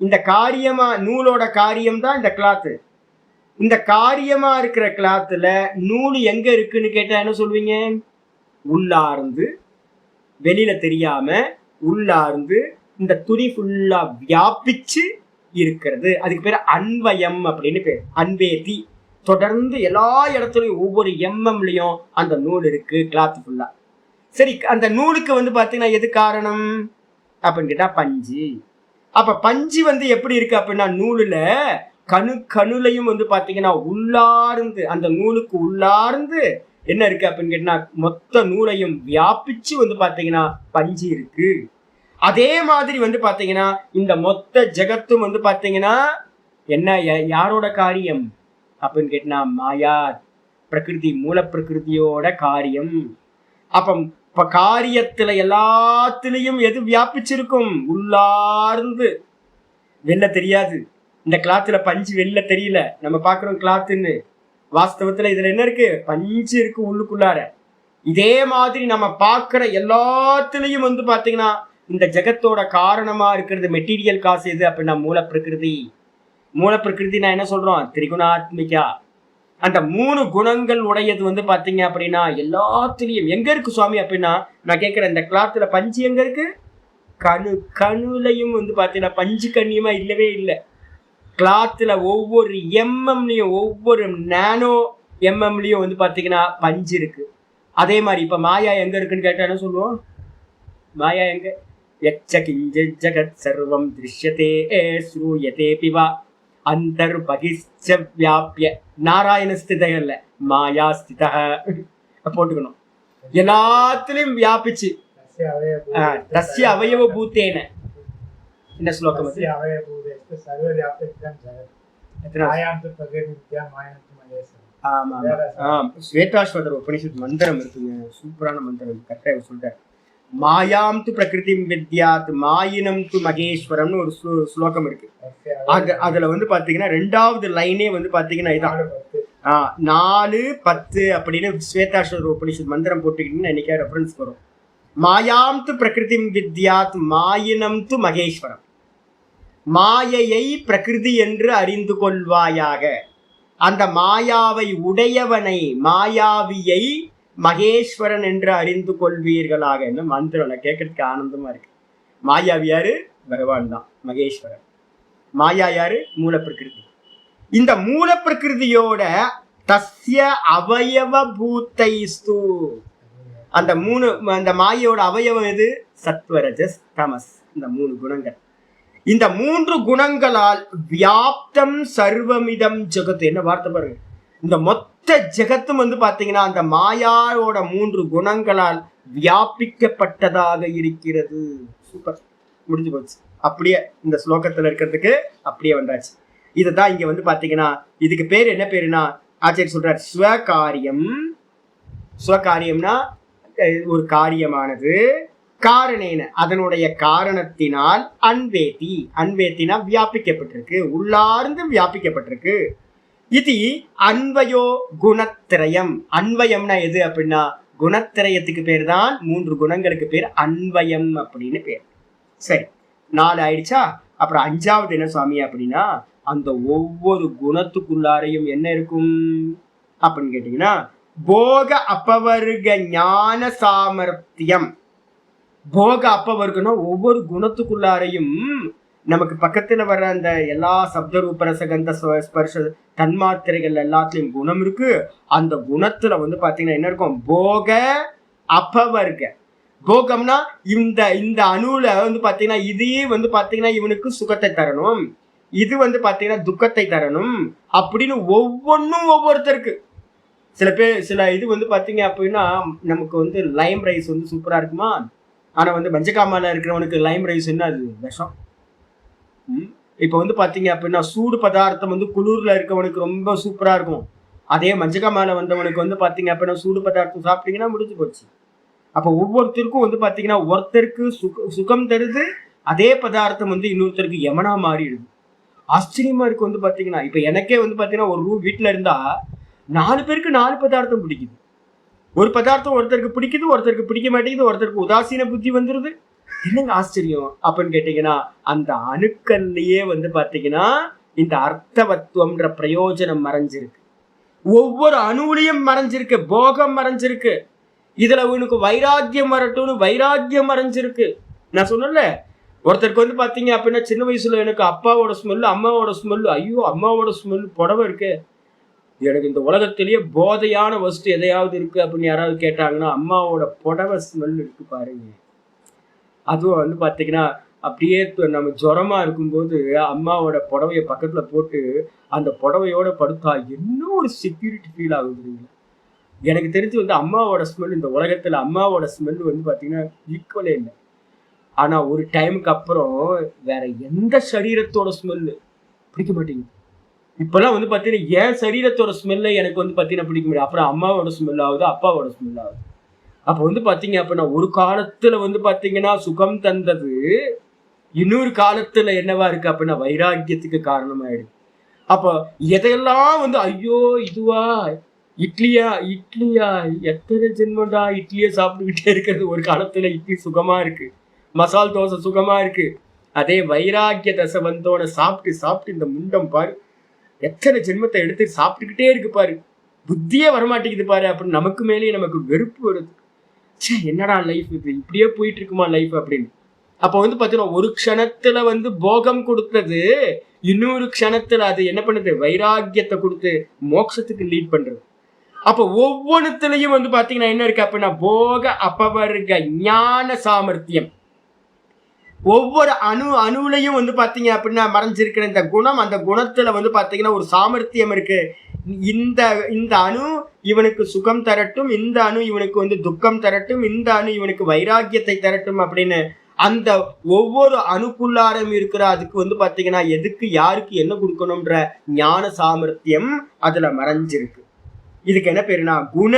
இந்த காரியமா, நூலோட காரியம் தான் இந்த கிளாத்து. இந்த காரியமா இருக்கிற கிளாத்துல நூல் எங்க இருக்குன்னு கேட்டா என்ன சொல்வீங்க, உள்ளார்ந்து, வெளியில தெரியாம உள்ளார்ந்து இந்த துணி ஃபுல்லா வியாபிச்சு இருக்கிறது. அதுக்கு பேர் அன்வயம் அப்படின்னு பேர். அன்வேதி, தொடர்ந்து எல்லா இடத்துலயும் ஒவ்வொரு எம்எம்லயும் அந்த நூல் இருக்கு, கிளாத் ஃபுல்லா. சரி, அந்த நூலுக்கு வந்து பாத்தீங்கன்னா எது காரணம் அப்படின்னு கேட்டா பஞ்சு. அப்ப பஞ்சு வந்து எப்படி இருக்கு அப்படின்னா நூலுல கணுலையும் வந்து பாத்தீங்கன்னா உள்ளார்ந்து, அந்த நூலுக்கு உள்ளார்ந்து என்ன இருக்கு அப்படின்னு கேட்டீங்கன்னா மொத்த நூலையும் வியாபிச்சு வந்து பாத்தீங்கன்னா பஞ்சு இருக்கு. அதே மாதிரி வந்து பாத்தீங்கன்னா இந்த மொத்த ஜெகத்தும் வந்து பாத்தீங்கன்னா என்ன, யாரோட காரியம் அப்படின்னு கேட்டீங்கன்னா மாயா பிரகிருதி, மூல பிரகிருதியோட காரியம். அப்ப இப்ப காரியத்துல எல்லாத்திலையும் எது வியாபிச்சிருக்கும், உள்ளார்ந்து. வெளில தெரியாது. இந்த கிளாத்துல பஞ்சு வெளில தெரியல, நம்ம பாக்குறோம் கிளாத்துன்னு, வாஸ்தவத்துல இதுல என்ன இருக்கு, பஞ்சு இருக்கு உள்ளுக்குள்ளார. இதே மாதிரி நம்ம பாக்குற எல்லாத்திலையும் வந்து பாத்தீங்கன்னா இந்த ஜெகத்தோட காரணமா இருக்கிறது மெட்டீரியல் காசு எது அப்படின்னா மூல பிரகிருதி. மூல பிரகிருதி நான் என்ன சொல்றோம், திரிகுணாத்மிகா. அந்த 3 குணங்கள் உடையது வந்து பாத்தீங்க அப்படின்னா எல்லாத்துலயும் எங்க இருக்கு சுவாமி அப்படின்னா, நான் கேட்கிறேன் இந்த கிளாத்துல பஞ்சு எங்க இருக்கு, கணுலையும் வந்து பாத்தீங்கன்னா பஞ்சு கண்ணியமா இல்லவே இல்லை. கிளாத்தில் ஒவ்வொரு எம்எம்லையும் ஒவ்வொரு நானோ எம்எம்லையும் வந்து பார்த்தீங்கன்னா பஞ்சு இருக்கு. அதே மாதிரி இப்போ மாயா எங்கே இருக்குன்னு கேட்டால் என்ன சொல்லுவோம்? மாயா எங்கே? யச்ச கிஞ்ச ஜகத் சர்வம் திருஷ்யதே ஸ்ரூயதே பிவா அந்தர்பகிஷ்ச வியாபிய நாராயண ஸ்திதம் இல்லை, மாயா ஸ்தித போட்டுக்கணும். எல்லாத்துலயும் வியாபிச்சு தஸ்ய அவயவ பூத்தேன. என்ன ஸ்லோகம் அது? ஆமா ஸ்வேதாஸ்வதர் உபனிஷத் மந்திரம் இருக்குங்க, சூப்பரான மந்திரம். கரெக்டா சொல்றாரு. மாயாம் து பிரகிருதிம் வித்யாத் மாயினம் து மகேஸ்வரம்னு ஒரு ஸ்லோகம் இருக்கு. அதுல வந்து பாத்தீங்கன்னா 2வது லைனே வந்து பாத்தீங்கன்னா இதான் 4:10 அப்படின்னு ஸ்வேதாஸ்வதர் உபனிஷத் மந்திரம் போட்டுக்கிட்டீங்கன்னா இன்னைக்கே ரெஃபரன்ஸ் வரும். மாயாம் து பிரகிருதிம் வித்யாத் மாயினம் து மகேஸ்வரம். மாயையை பிரகிருதி என்று அறிந்து கொள்வாயாக. அந்த மாயாவை உடையவனை மாயாவியை மகேஸ்வரன் என்று அறிந்து கொள்வீர்களாக. என்ன மந்திரம் கேட்கறதுக்கு ஆனந்தமா இருக்கு. மாயாவி யாரு? பகவான் தான் மகேஸ்வரன். மாயா யாரு? மூல பிரகிருதி. இந்த மூல பிரகிருதியோட தஸ்ய அவயவ பூத்தைஸ்து, அந்த மாயோட அவயவம் எது? சத்வரஜஸ் தமஸ். இந்த 3 குணங்கள். இந்த 3 குணங்களால் வியாப்தம் சர்வமிதம் ஜெகத். என்ன வார்த்தை பாருங்க. இந்த மொத்த ஜெகத்தும் வந்து பாத்தீங்கன்னா அந்த மாயாவோட 3 குணங்களால் வியாபிக்கப்பட்டதாக இருக்கிறது. சூப்பர், முடிஞ்சு போச்சு. அப்படியே இந்த ஸ்லோகத்துல இருக்கிறதுக்கு அப்படியே வந்தாச்சு. இதுதான் இங்க வந்து பாத்தீங்கன்னா இதுக்கு பேர் என்ன பேருனா ஆச்சாரியர் சொல்றார் ஸ்வகாரியம். ஸ்வகாரியம்னா ஒரு காரியமானது காரணேன அதனுடைய காரணத்தினால் அன்வேதி. அன்வேத்தினா வியாபிக்கப்பட்டிருக்கு, உள்ளார்ந்து வியாபிக்கப்பட்டிருக்கு. இது அன்வயோ குணத்திரயம். அன்வயம்னா எது அப்படின்னா குணத்திரயத்துக்கு பேர் தான், 3 குணங்களுக்கு பேர் அன்வயம் அப்படின்னு பேர். சரி, 4 ஆயிடுச்சா? அப்புறம் 5வது என்ன சுவாமி அப்படின்னா அந்த ஒவ்வொரு குணத்துக்குள்ளாரையும் என்ன இருக்கும் அப்படின்னு கேட்டீங்கன்னா போக அப்பவர்க ஞான சாமர்த்தியம். போக அப்பவர்கனா ஒவ்வொரு குணத்துக்குள்ளாரையும் நமக்கு பக்கத்துல வர்ற அந்த எல்லா சப்த ரூபரசகந்த ஸ்பர்ஷ தன்மாத்திரைகள் எல்லாத்துலயும் குணம் இருக்கு. அந்த குணத்துல வந்து பாத்தீங்கன்னா என்ன இருக்கும்? போக அப்பவர்க. போகம்னா இந்த அணுல வந்து பாத்தீங்கன்னா இதே வந்து பாத்தீங்கன்னா இவனுக்கு சுகத்தை தரணும், இது வந்து பாத்தீங்கன்னா துக்கத்தை தரணும் அப்படின்னு ஒவ்வொன்றும் ஒவ்வொருத்தருக்கு. சில இது வந்து பாத்தீங்க அப்படின்னா நமக்கு வந்து லைம் ரைஸ் வந்து சூப்பரா இருக்குமா, ஆனா வந்து மஞ்சக்காமல இருக்கிறவனுக்கு லைம் ரைஸ் என்ன அது விஷம். இப்ப வந்து பாத்தீங்க அப்படின்னா சூடு பதார்த்தம் வந்து குளிர்ல இருக்கவனுக்கு ரொம்ப சூப்பரா இருக்கும். அதே மஞ்சக்காமல வந்தவனுக்கு வந்து பாத்தீங்க அப்படின்னா சூடு பதார்த்தம் சாப்பிட்டீங்கன்னா முடிஞ்சு போச்சு. அப்ப ஒவ்வொருத்தருக்கும் வந்து பாத்தீங்கன்னா ஒருத்தருக்கு சுகம் தருது, அதே பதார்த்தம் வந்து இன்னொருத்தருக்கு யமனா மாறிடுது. ஆச்சரியமா இருக்கு. வந்து பாத்தீங்கன்னா இப்ப எனக்கே வந்து பாத்தீங்கன்னா ஒரு வீட்டுல இருந்தா 4 பேருக்கு 4 பதார்த்தம் பிடிக்குது. ஒரு பதார்த்தம் ஒருத்தருக்கு பிடிக்குது, ஒருத்தருக்கு பிடிக்க மாட்டேங்குது, ஒருத்தருக்கு உதாசீன புத்தி வந்துருது. என்னங்க ஆச்சரியம் அப்படின்னு கேட்டீங்கன்னா அந்த அணுக்கள்லயே வந்து பாத்தீங்கன்னா இந்த அர்த்தவத்துவம்ன்ற பிரயோஜனம் மறைஞ்சிருக்கு. ஒவ்வொரு அணுவிலையும் மறைஞ்சிருக்கு, போகம் மறைஞ்சிருக்கு. இதுல உனக்கு வைராக்கியம் வரட்டும்னு வைராக்கியம் மறைஞ்சிருக்கு. நான் சொன்னல ஒருத்தருக்கு வந்து பாத்தீங்க அப்படின்னா சின்ன வயசுல எனக்கு அப்பாவோட ஸ்மெல்லு அம்மாவோட ஸ்மெல்லு, ஐயோ அம்மாவோட ஸ்மெல்லு புடவை இருக்கு, எனக்கு இந்த உலகத்திலேயே போதையான வஸ்து எதையாவது இருக்கு அப்படின்னு யாராவது கேட்டாங்கன்னா அம்மாவோட புடவை ஸ்மெல் இருக்கு பாருங்க. அதுவும் வந்து பாத்தீங்கன்னா அப்படியே நம்ம ஜுரமா இருக்கும்போது அம்மாவோட புடவைய பக்கத்துல போட்டு அந்த புடவையோட படுத்தா என்ன ஒரு செக்யூரிட்டி ஃபீல் ஆகுது. எனக்கு தெரிஞ்சு வந்து அம்மாவோட ஸ்மெல் இந்த உலகத்துல அம்மாவோட ஸ்மெல் வந்து பாத்தீங்கன்னா ஈக்குவலே இல்லை. ஆனா ஒரு டைமுக்கு அப்புறம் வேற எந்த சரீரத்தோட ஸ்மெல்லு பிடிக்க மாட்டேங்குது. இப்பெல்லாம் வந்து பாத்தீங்கன்னா என் சரீரத்தோட ஸ்மெல்ல எனக்கு வந்து பாத்தீங்கன்னா பிடிக்க முடியாது. அப்புறம் அம்மாவோட ஸ்மெல் ஆகுது, அப்பாவோட ஸ்மெல் ஆகுது. அப்ப வந்து பாத்தீங்க அப்படின்னா ஒரு காலத்துல வந்து பாத்தீங்கன்னா சுகம் தந்தது இன்னொரு காலத்துல என்னவா இருக்கு அப்படின்னா வைராக்கியத்துக்கு காரணமாயிடுது. அப்ப எதையெல்லாம் வந்து ஐயோ இதுவா இட்லியா எத்தனை ஜென்மண்டா இட்லியை சாப்பிட்டுக்கிட்டே இருக்கிறது. ஒரு காலத்துல இட்லி சுகமா இருக்கு, மசால் தோசை சுகமா இருக்கு. அதே வைராக்கிய தசை வந்தோட சாப்பிட்டு இந்த முண்டம் பாரு எத்தனை ஜென்மத்தை எடுத்து சாப்பிட்டுக்கிட்டே இருக்கு பாரு, புத்தியே வரமாட்டேங்குது பாரு அப்படின்னு நமக்கு மேலேயே நமக்கு வெறுப்பு வருது. சே என்னடா லைஃப் இது, இப்படியே போயிட்டு இருக்குமா லைஃப் அப்படின்னு. அப்ப வந்து பாத்தீங்கன்னா ஒரு க்ஷணத்துல வந்து போகம் கொடுத்தது இன்னொரு க்ஷணத்துல அது என்ன பண்ணுது, வைராக்கியத்தை கொடுத்து மோட்சத்துக்கு லீட் பண்றது. அப்ப ஒவ்வொன்றுத்துலயும் வந்து பாத்தீங்கன்னா என்ன இருக்கு அப்படின்னா போக அபவர்க ஞான சாமர்த்தியம். ஒவ்வொரு அணுலையும் வந்து பாத்தீங்க அப்படின்னா மறைஞ்சிருக்கிற இந்த குணம், அந்த குணத்துல வந்து பாத்தீங்கன்னா ஒரு சாமர்த்தியம் இருக்கு. இந்த இந்த அணு இவனுக்கு சுகம் தரட்டும், இந்த அணு இவனுக்கு வந்து துக்கம் தரட்டும், இந்த அணு இவனுக்கு வைராக்கியத்தை தரட்டும் அப்படின்னு அந்த ஒவ்வொரு அணுக்குள்ளாரம் இருக்கிற அதுக்கு வந்து பாத்தீங்கன்னா எதுக்கு யாருக்கு என்ன கொடுக்கணும்ன்ற ஞான சாமர்த்தியம் அதுல மறைஞ்சிருக்கு. இதுக்கு என்ன பேருனா குண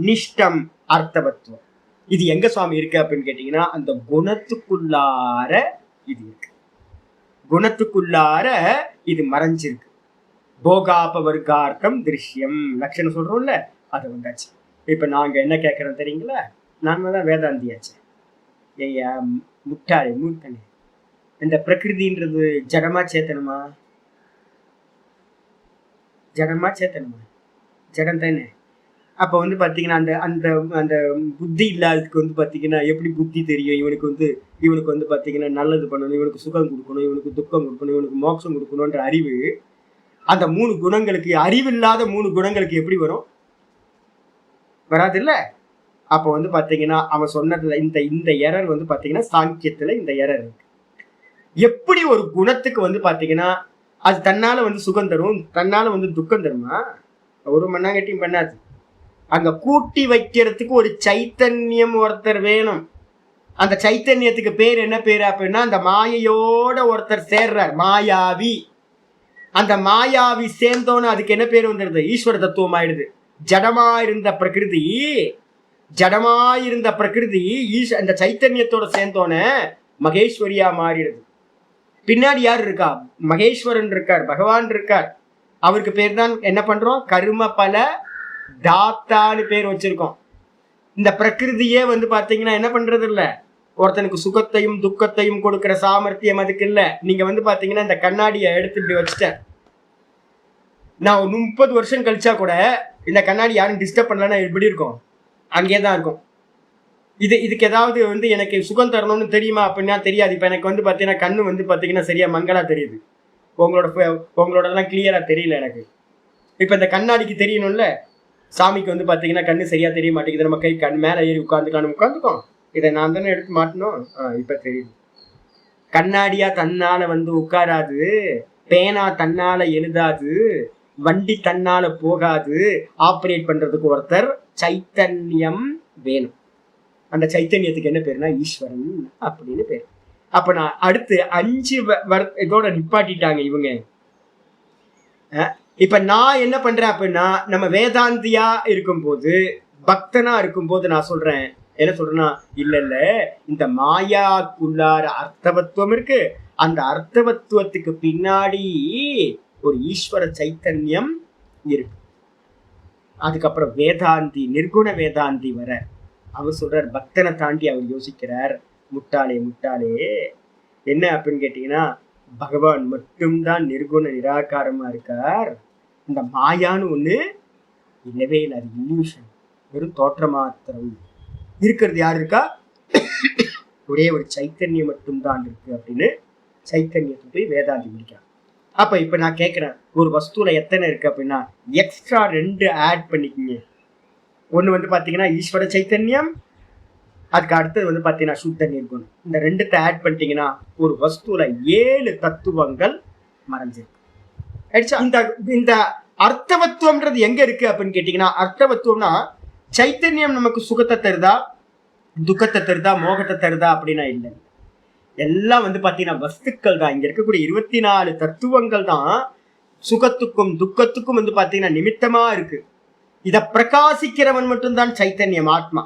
நிஷ்டம் அர்த்தவத்துவம். இது எங்க சுவாமி இருக்கு அப்படின்னு கேட்டீங்கன்னா அந்த குணத்துக்குள்ளார இது இருக்கு, குணத்துக்குள்ளார இது மறைஞ்சிருக்கு. போகாபவர்கார்த்தம் திருஷ்யம் லட்சணம் சொல்றோம்ல, அது வந்தாச்சு. இப்ப நாங்க என்ன கேட்கறோம் தெரியுங்களா, நாங்க தான் வேதாந்தியாச்சு. ஏய்யா முட்டாளே மூர்க்கனே, இந்த பிரகிருதின்றது ஜடமா சேத்தனமா? ஜடமா சேத்தனமா? ஜடம் தானே. அப்ப வந்து பாத்தீங்கன்னா அந்த அந்த அந்த புத்தி இல்லாததுக்கு வந்து பாத்தீங்கன்னா எப்படி புத்தி தெரியும்? இவனுக்கு வந்து பாத்தீங்கன்னா நல்லது பண்ணணும், இவனுக்கு சுகம் கொடுக்கணும், இவனுக்கு துக்கம் கொடுக்கணும், இவனுக்கு மோட்சம் கொடுக்கணும்ன்ற அறிவு அந்த 3 குணங்களுக்கு, அறிவில்லாத 3 குணங்களுக்கு எப்படி வரும்? வராது இல்ல. அப்ப வந்து பாத்தீங்கன்னா அவன் சொன்னதுல இந்த எரர் வந்து பாத்தீங்கன்னா சாங்கியத்துல இந்த எரர் இருக்கு. எப்படி ஒரு குணத்துக்கு வந்து பாத்தீங்கன்னா அது தன்னால வந்து சுகம் தரும், தன்னால வந்து துக்கம் தருமா? ஒரு மண்ணாங்கட்டியும் பண்ணாது. அங்க கூட்டி வைக்கிறதுக்கு ஒரு சைத்தன்யம் ஒருத்தர் வேணும். அந்த சைத்தன்யத்துக்கு பேர் என்ன பேரு அப்படின்னா அந்த மாயையோட ஒருத்தர் சேர்றார், மாயாவி. அந்த மாயாவி சேர்ந்தோன்னு அதுக்கு என்ன பேர் வந்துடுது? ஈஸ்வர தத்துவம் ஆயிடுது. ஜடமாயிருந்த பிரகிருதி அந்த சைத்தன்யத்தோட சேர்ந்தோன மகேஸ்வரியா மாறிடுது. பின்னாடி யார் இருக்கா? மகேஸ்வரன் இருக்கார், பகவான் இருக்கார். அவருக்கு பேர் தான் என்ன பண்றோம்? கர்ம பல தாத்தான்னு பேர் வச்சிருக்கோம். இந்த பிரகிருதியே வந்து பாத்தீங்கன்னா என்ன பண்றது இல்ல, ஒருத்தனுக்கு சுகத்தையும் துக்கத்தையும் கொடுக்கிற சாமர்த்தியம் அதுக்கு இல்ல. நீங்க வந்து பாத்தீங்கன்னா இந்த கண்ணாடியை எடுத்து இப்படி வச்சுட்டேன், நான் 30 வருஷம் கழிச்சா கூட இந்த கண்ணாடி யாரும் டிஸ்டர்ப் பண்ணலன்னா எப்படி இருக்கும்? அங்கேதான் இருக்கும். இதுக்கு ஏதாவது வந்து எனக்கு சுகம் தரணும்னு தெரியுமா அப்படின்னா தெரியாது. இப்ப எனக்கு வந்து பாத்தீங்கன்னா கண்ணு வந்து பாத்தீங்கன்னா சரியா மங்களா தெரியுது, உங்களோடதெல்லாம் கிளியரா தெரியல எனக்கு. இப்ப இந்த கண்ணாடிக்கு தெரியணும்ல, சாமிக்கு வந்து பாத்தீங்கன்னா கண்ணு சரியா தெரிய மாட்டேங்குது, நம்ம கை கண் மேல ஏறி உட்காந்துக்கோம், இதை நான் தானே எடுத்து மாட்டணும். இப்ப தெரியுது. கண்ணாடியா தன்னால வந்து உட்காராது, பேனா தன்னால எழுதாது, வண்டி தன்னால போகாது. ஆப்ரேட் பண்றதுக்கு ஒருத்தர் சைத்தன்யம் வேணும். அந்த சைத்தன்யத்துக்கு என்ன பேருனா ஈஸ்வரன் அப்படின்னு பேரு. அப்ப நான் அடுத்து 5 இதோட நிப்பாட்டிட்டாங்க இவங்க. இப்ப நான் என்ன பண்றேன் அப்படின்னா நம்ம வேதாந்தியா இருக்கும்போது, பக்தனா இருக்கும்போது நான் சொல்றேன், என்ன சொல்றேன்னா இல்ல இந்த மாயாக்குள்ளார அர்த்தவத்துவம் இருக்கு, அந்த அர்த்தவத்துவத்துக்கு பின்னாடி ஒரு ஈஸ்வர சைத்தன்யம் இருக்கு. அதுக்கப்புறம் வேதாந்தி, நிர்குண வேதாந்தி வர அவர் சொல்றார், பக்தனை தாண்டி அவர் யோசிக்கிறார், முட்டாளே என்ன அப்படின்னு கேட்டீங்கன்னா பகவான் மட்டும்தான் நிர்குண நிராகாரமா இருக்கார். இந்த மாயான்னு ஒண்ணு இல்லவே இல்லை, அது இல்யூஷன், வெறும் தோற்ற மாத்திரம். இருக்கிறது யாரு இருக்கா? ஒரே ஒரு சைத்தன்யம் மட்டும்தான் இருக்கு அப்படின்னு சைத்தன்யத்தை போய் வேதாந்தி முடிக்கிறான். அப்ப இப்ப நான் கேட்கிறேன், ஒரு வஸ்துல எத்தனை இருக்கு அப்படின்னா எக்ஸ்ட்ரா 2 ஆட் பண்ணிக்கிங்க. ஒண்ணு வந்து பாத்தீங்கன்னா ஈஸ்வர சைத்தன்யம், அதுக்கு அடுத்தது வந்து பாத்தீங்கன்னா சுத்த நிர்குணம். இந்த 2 ஆட் பண்ணிட்டீங்கன்னா ஒரு வஸ்துல 7 தத்துவங்கள் மறைஞ்சிருக்கு. இந்த அர்த்தவத்துவம்ன்றது எங்க இருக்கு அப்படின்னு கேட்டீங்கன்னா, அர்த்தவத்துவம்னா சைத்தன்யம் நமக்கு சுகத்தை தருதா, துக்கத்தை தருதா, மோகத்தை தருதா அப்படின்னா இல்லை. எல்லாம் வந்து பாத்தீங்கன்னா வஸ்துக்கள் தான். இங்க இருக்கக்கூடிய 24 தத்துவங்கள் தான் சுகத்துக்கும் துக்கத்துக்கும் வந்து பாத்தீங்கன்னா நிமித்தமா இருக்கு. இத பிரகாசிக்கிறவன் மட்டும்தான் சைத்தன்யம், ஆத்மா.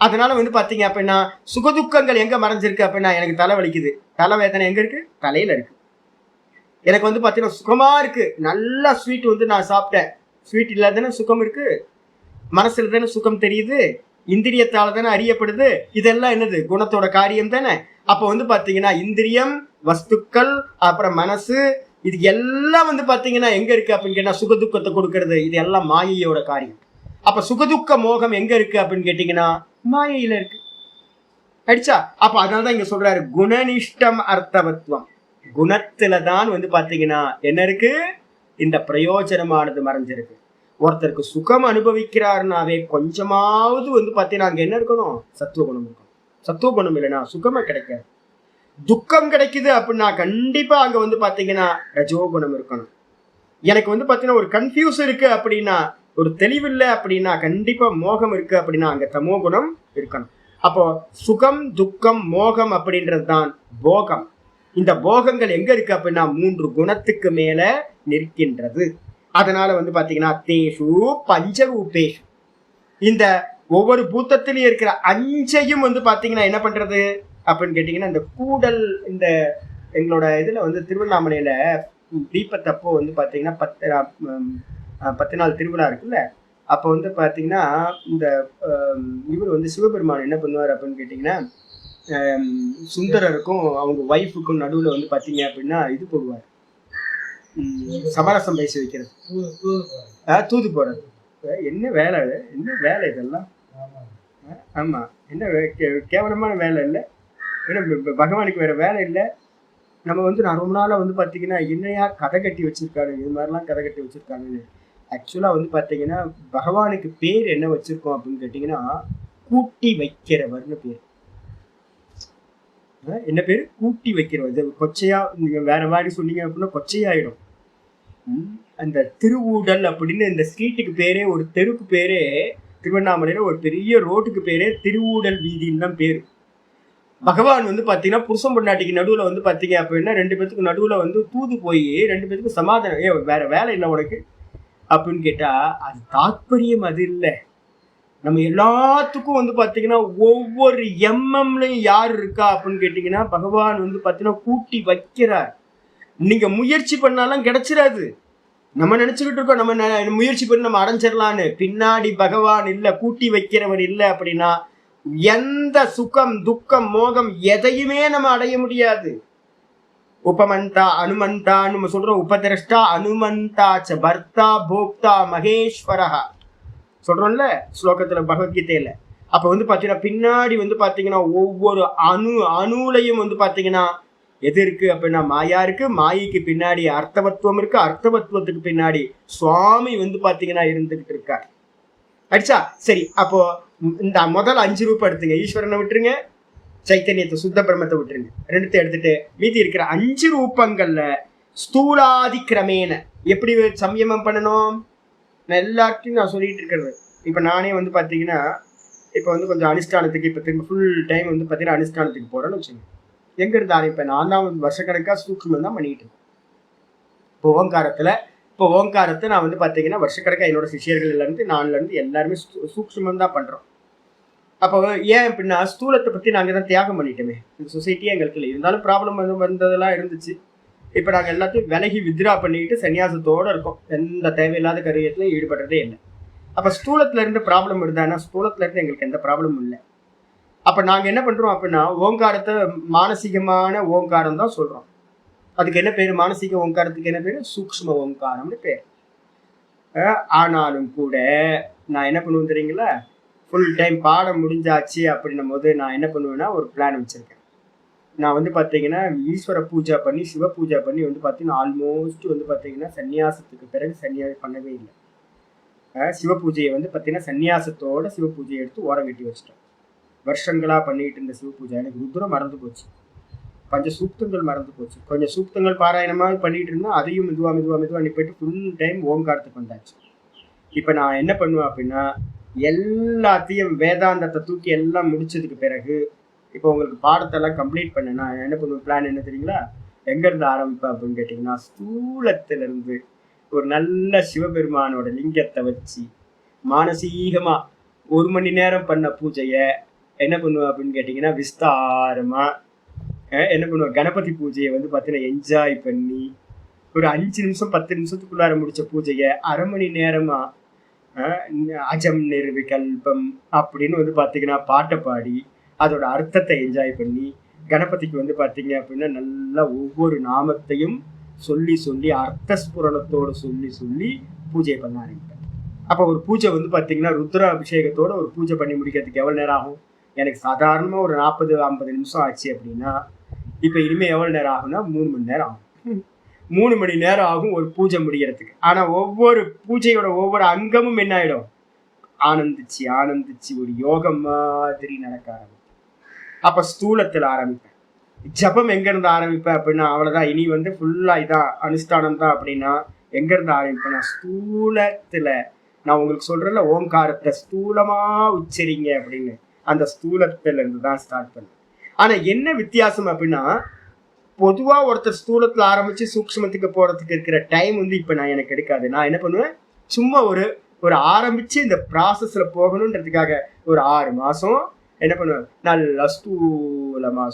அதனால வந்து பாத்தீங்க அப்படின்னா சுகதுக்கங்கள் எங்க மறைஞ்சிருக்கு அப்படின்னா, எனக்கு தலை வலிக்குது, தலைவேதனை எங்க இருக்கு? தலையில இருக்கு. எனக்கு வந்து பாத்தீங்கன்னா சுகமா இருக்கு, நல்லா ஸ்வீட் வந்து நான் சாப்பிட்டேன், ஸ்வீட் இல்லாதானே சுகம் இருக்கு, மனசுல தானே சுகம் தெரியுது, இந்திரியத்தால தானே அறியப்படுது. இதெல்லாம் என்னது? குணத்தோட காரியம் தானே. அப்ப வந்து பாத்தீங்கன்னா இந்திரியம், வஸ்துக்கள், அப்புறம் மனசு, இது எல்லாம் வந்து பாத்தீங்கன்னா எங்க இருக்கு அப்படின்னு கேட்டா சுகதுக்கத்தை கொடுக்கறது. இது எல்லாம் மாயையோட காரியம். அப்ப சுகதுக்க மோகம் எங்க இருக்கு அப்படின்னு கேட்டீங்கன்னா மாயையில இருக்கு. அடிச்சா அப்ப அதனாலதான் இங்க சொல்றாரு குணனிஷ்டம் அர்த்தவத்துவம். குணத்துலதான் வந்து பாத்தீங்கன்னா என்ன இருக்கு, இந்த பிரயோஜனமானது மறைஞ்சிருக்கு. ஒருத்தருக்கு சுகம் அனுபவிக்கிறாருனாவே கொஞ்சமாவது வந்து பாத்தீங்கன்னா அங்க என்ன இருக்கணும், சத்துவ குணம் இருக்கணும். சத்துவ குணம் இல்லைன்னா சுகமா கிடைக்காது. துக்கம் கிடைக்குது அப்படின்னா கண்டிப்பா அங்க வந்து பாத்தீங்கன்னா ரஜோகுணம் இருக்கணும். எனக்கு வந்து பாத்தீங்கன்னா ஒரு கன்ஃபியூஸ் இருக்கு அப்படின்னா, ஒரு தெளிவில்லை அப்படின்னா கண்டிப்பா மோகம் இருக்கு அப்படின்னா அங்க தமோ குணம் இருக்கணும். அப்போ சுகம் துக்கம் மோகம் அப்படின்றது தான் போகம். இந்த போகங்கள் எங்க இருக்கு அப்படின்னா 3 குணத்துக்கு மேல நிற்கின்றது. அதனால வந்து பாத்தீங்கன்னா தேஷு பஞ்சரூபேஷு, இந்த ஒவ்வொரு பூத்தத்திலையும் இருக்கிற 5ஐயும் வந்து பாத்தீங்கன்னா என்ன பண்றது அப்படின்னு கேட்டீங்கன்னா, இந்த கூடல், இந்த எங்களோட இதுல வந்து திருவண்ணாமலையில தீபத்தப்போ வந்து பாத்தீங்கன்னா 10 நாள் திருவிழா இருக்குல்ல, அப்போ வந்து பாத்தீங்கன்னா இந்த இவர் வந்து சிவபெருமான் என்ன பண்ணுவார் அப்படின்னு கேட்டீங்கன்னா, சுந்தரருக்கும் அவங்க ஒய்ஃபுக்கும் நடுவுல வந்து பாத்தீங்க அப்படின்னா இது போடுவார், சமரசம் பேசி வைக்கிறது, தூது போறது. என்ன வேலை, என்ன வேலை இதெல்லாம்? ஆமா, என்ன கேவலமான வேலை இல்லை. ஏன்னா பகவானுக்கு வேற வேலை இல்லை. நம்ம வந்து நான் ரொம்ப நாளா வந்து பாத்தீங்கன்னா என்னையா கதை கட்டி வச்சிருக்காரு, இது மாதிரிலாம் கதை கட்டி வச்சிருக்காங்கன்னு. ஆக்சுவலா வந்து பாத்தீங்கன்னா பகவானுக்கு பேர் என்ன வச்சிருக்கோம் அப்படின்னு கேட்டீங்கன்னா கூட்டி வைக்கிறவர்னு பேர். என்ன பேரு? கூட்டி வைக்கிறவர். கொச்சையா நீங்க வேற மாதிரி சொன்னீங்க அப்படின்னா கொச்சையாயிடும். அந்த திருவூடல் அப்படின்னு இந்த ஸ்ட்ரீட்டுக்கு பேரே, ஒரு தெருக்கு பேரே திருவண்ணாமலையில ஒரு பெரிய ரோட்டுக்கு பேரே திருவூடல் வீதின்னு தான் பேரு. பகவான் வந்து பாத்தீங்கன்னா புருஷன் பொண்டாட்டிக்கு நடுவுல வந்து பாத்தீங்க அப்படின்னா 2 பேத்துக்கு நடுவுல வந்து தூது போய் 2 பேத்துக்கும் சமாதானம், வேற வேலை இல்லை உனக்கு அப்படின்னு கேட்டா அது தாத்பரியம் அது இல்லை. நம்ம எல்லாத்துக்கும் வந்து பாத்தீங்கன்னா ஒவ்வொரு எம்எம்லையும் யார் இருக்கா அப்படின்னு கேட்டீங்கன்னா பகவான் வந்து பாத்தீங்கன்னா கூட்டி வைக்கிறார். நீங்க முயற்சி பண்ணாலும் கிடைச்சிடாது. நம்ம நினைச்சுக்கிட்டு இருக்கோம் நம்ம முயற்சி பண்ணி நம்ம அடைஞ்சிடலான்னு. பின்னாடி பகவான் இல்ல, கூட்டி வைக்கிறவர் இல்லை அப்படின்னா எந்த சுகம் துக்கம் மோகம் எதையுமே நம்ம அடைய முடியாது. உபமந்தா அனுமந்தான்னு நம்ம சொல்றோம். உபதிரஷ்டா அனுமந்தா ச பர்த்தா போக்தா மகேஸ்வரஹா சொல்றோம்ல ஸ்லோகத்துல பகவத்கீதையில. அப்ப வந்து பாத்தீங்கன்னா பின்னாடி வந்து பாத்தீங்கன்னா ஒவ்வொரு அணுலையும் வந்து பாத்தீங்கன்னா எது இருக்கு அப்படின்னா மாயா இருக்கு. மாயைக்கு பின்னாடி அர்த்தவத்துவம் இருக்கு. அர்த்தவத்துவத்துக்கு பின்னாடி சுவாமி வந்து பாத்தீங்கன்னா இருந்துகிட்டு இருக்கார். அடிச்சா சரி. அப்போ இந்த முதல் 5 ரூபம் எடுத்துங்க, ஈஸ்வரனை விட்டுருங்க, சைத்தன்யத்தை சுத்த பிரம்மத்தை விட்டுருங்க, 2 எடுத்துட்டு மீதி இருக்கிற 5 ரூபங்கள்ல ஸ்தூலாதி கிரமேன எப்படி சம்யமம் பண்ணணும் நான் எல்லாத்தையும் நான் சொல்லிட்டு இருக்கிறது. இப்ப நானே வந்து பாத்தீங்கன்னா இப்ப வந்து கொஞ்சம் அனுஷ்டானத்துக்கு இப்ப திரும்ப ஃபுல் டைம் வந்து பாத்தீங்கன்னா அனுஷ்டானத்துக்கு போறேன்னு வச்சுங்க. எங்க இருந்து ஆரம்பிப்பேன்? நான் தான் வருஷக்கணக்கா சூக்ஷ்மம் தான் பண்ணிட்டு இருக்கேன். இப்போ ஓங்காரத்தை நான் வந்து பாத்தீங்கன்னா வருஷக்கணக்கா என்னோட சிஷியர்கள்ல இருந்து நான்ல இருந்து எல்லாருமே சூக்ஷ்மம் தான் பண்றோம். அப்போ ஏன் அப்படின்னா ஸ்தூலத்தை பத்தி நாங்க தான் தியாகம் பண்ணிட்டோமே. இந்த சொசைட்டியே எங்களுக்கு இல்லை. இருந்தாலும் ப்ராப்ளம் வந்ததெல்லாம் இருந்துச்சு. இப்ப நாங்க எல்லாத்தையும் விலகி வித்ரா பண்ணிட்டு சன்னியாசத்தோட இருக்கோம். எந்த தேவையில்லாத கரியத்திலையும் ஈடுபடுறதே இல்லை. அப்ப ஸ்தூலத்துல இருந்து ப்ராப்ளம் இருந்தானா ஸ்தூலத்துல இருந்து எங்களுக்கு எந்த ப்ராப்ளமும் இல்லை. அப்ப நாங்க என்ன பண்றோம் அப்படின்னா ஓங்காரத்தை மானசீகமான ஓங்காரம் தான் சொல்றோம். அதுக்கு என்ன பேரு? மானசீக ஓங்காரத்துக்கு என்ன பேரு? சூக்ஷ்ம ஓங்காரம்னு பேர். ஆனாலும் கூட நான் என்ன பண்ணுவேன் தெரியுங்களா, ஃபுல் டைம் பாடம் முடிஞ்சாச்சு அப்படின்னும் போது நான் என்ன பண்ணுவேன்னா ஒரு பிளான் வச்சிருக்கேன். நான் வந்து பார்த்தீங்கன்னா ஈஸ்வர பூஜை பண்ணி சிவ பூஜை பண்ணி வந்து பார்த்தீங்கன்னா ஆல்மோஸ்ட் வந்து பார்த்தீங்கன்னா சன்னியாசத்துக்கு பிறகு சன்னியாசம் பண்ணவே இல்லை. சிவ பூஜையை வந்து பார்த்தீங்கன்னா சன்னியாசத்தோட சிவ பூஜையை எடுத்து ஓரம் கட்டி வச்சிட்டேன். வருஷங்களாக பண்ணிட்டு இருந்த சிவ பூஜை எனக்கு ருத்ரம் மறந்து போச்சு, பஞ்ச சூக்தங்கள் மறந்து போச்சு. கொஞ்சம் சூக்தங்கள் பாராயணமாக பண்ணிட்டு இருந்தோம், அதையும் மெதுவாக போயிட்டு ஃபுல் டைம் ஓங்காரத்துக்கு வந்தாச்சு. இப்போ நான் என்ன பண்ணுவேன் அப்படின்னா எல்லாத்தையும் வேதாந்தத்தை தூக்கி எல்லாம் முடிச்சதுக்கு பிறகு இப்போ உங்களுக்கு பாடத்தெல்லாம் கம்ப்ளீட் பண்ணேன்னா என்ன பண்ணுவேன், பிளான் என்ன தெரியுங்களா? எங்கேருந்து ஆரம்பிப்பேன் அப்படின்னு கேட்டிங்கன்னா ஸ்தூலத்திலிருந்து ஒரு நல்ல சிவபெருமானோட லிங்கத்தை வச்சு மானசீகமாக 1 மணி நேரம் பண்ண பூஜையை என்ன பண்ணுவேன் அப்படின்னு கேட்டிங்கன்னா விஸ்தாரமாக என்ன பண்ணுவேன், கணபதி பூஜையை வந்து பார்த்தீங்கன்னா என்ஜாய் பண்ணி ஒரு 5 நிமிஷம் 10 நிமிஷத்துக்குள்ளார முடிச்ச பூஜையை 1/2 மணி நேரமாக அஜம் நிர்விகல்பம் அப்படின்னு வந்து பார்த்தீங்கன்னா பாட்டை பாடி அதோட அர்த்தத்தை என்ஜாய் பண்ணி கணபதிக்கு வந்து பார்த்தீங்க அப்படின்னா நல்லா ஒவ்வொரு நாமத்தையும் சொல்லி சொல்லி அர்த்தஸ்புரணத்தோடு சொல்லி பூஜை பண்ண ஆரம்பிப்பேன். அப்போ ஒரு பூஜை வந்து பார்த்தீங்கன்னா ருத்ர அபிஷேகத்தோட ஒரு பூஜை பண்ணி முடிக்கிறதுக்கு எவ்வளோ நேரம் ஆகும்? எனக்கு சாதாரணமாக ஒரு 40-50 நிமிஷம் ஆச்சு அப்படின்னா இப்போ இனிமேல் எவ்வளோ நேரம் ஆகும்னா 3 மணி நேரம் ஆகும். 3 மணி நேரம் ஆகும் ஒரு பூஜை முடிகிறதுக்கு. ஆனால் ஒவ்வொரு பூஜையோட ஒவ்வொரு அங்கமும் என்ன ஆகிடும், ஆனந்திச்சு ஒரு யோகம் மாதிரி நடக்க ஆரம்பிக்கும். அப்போ ஸ்தூலத்தில் ஆரம்பிப்பேன். ஜபம் எங்கேருந்து ஆரம்பிப்பேன் அப்படின்னா அவ்வளோதான், இனி வந்து ஃபுல்லாக இதான் அனுஷ்டானம் தான். அப்படின்னா எங்கேருந்து ஆரம்பிப்பேன், ஸ்தூலத்தில் நான் உங்களுக்கு சொல்கிறேன்ல, ஓங்காரத்தை ஸ்தூலமாக உச்சரிங்க அப்படின்னு, அந்த ஸ்தூலத்திலேருந்து தான் ஸ்டார்ட் பண்ணேன். ஆனால் என்ன வித்தியாசம் அப்படின்னா, பொதுவாக ஒருத்தர் ஸ்தூலத்தில் ஆரம்பித்து சூக்ஷ்மத்துக்கு போகிறதுக்கு இருக்கிற டைம் வந்து இப்போ நான் எனக்கு எடுக்காது. நான் என்ன பண்ணுவேன், சும்மா ஒரு ஆரம்பித்து இந்த ப்ராசஸில் போகணுன்றதுக்காக ஒரு 6 மாதம் என்ன பண்ணுவேன், நல்லா ஸ்தூலமாக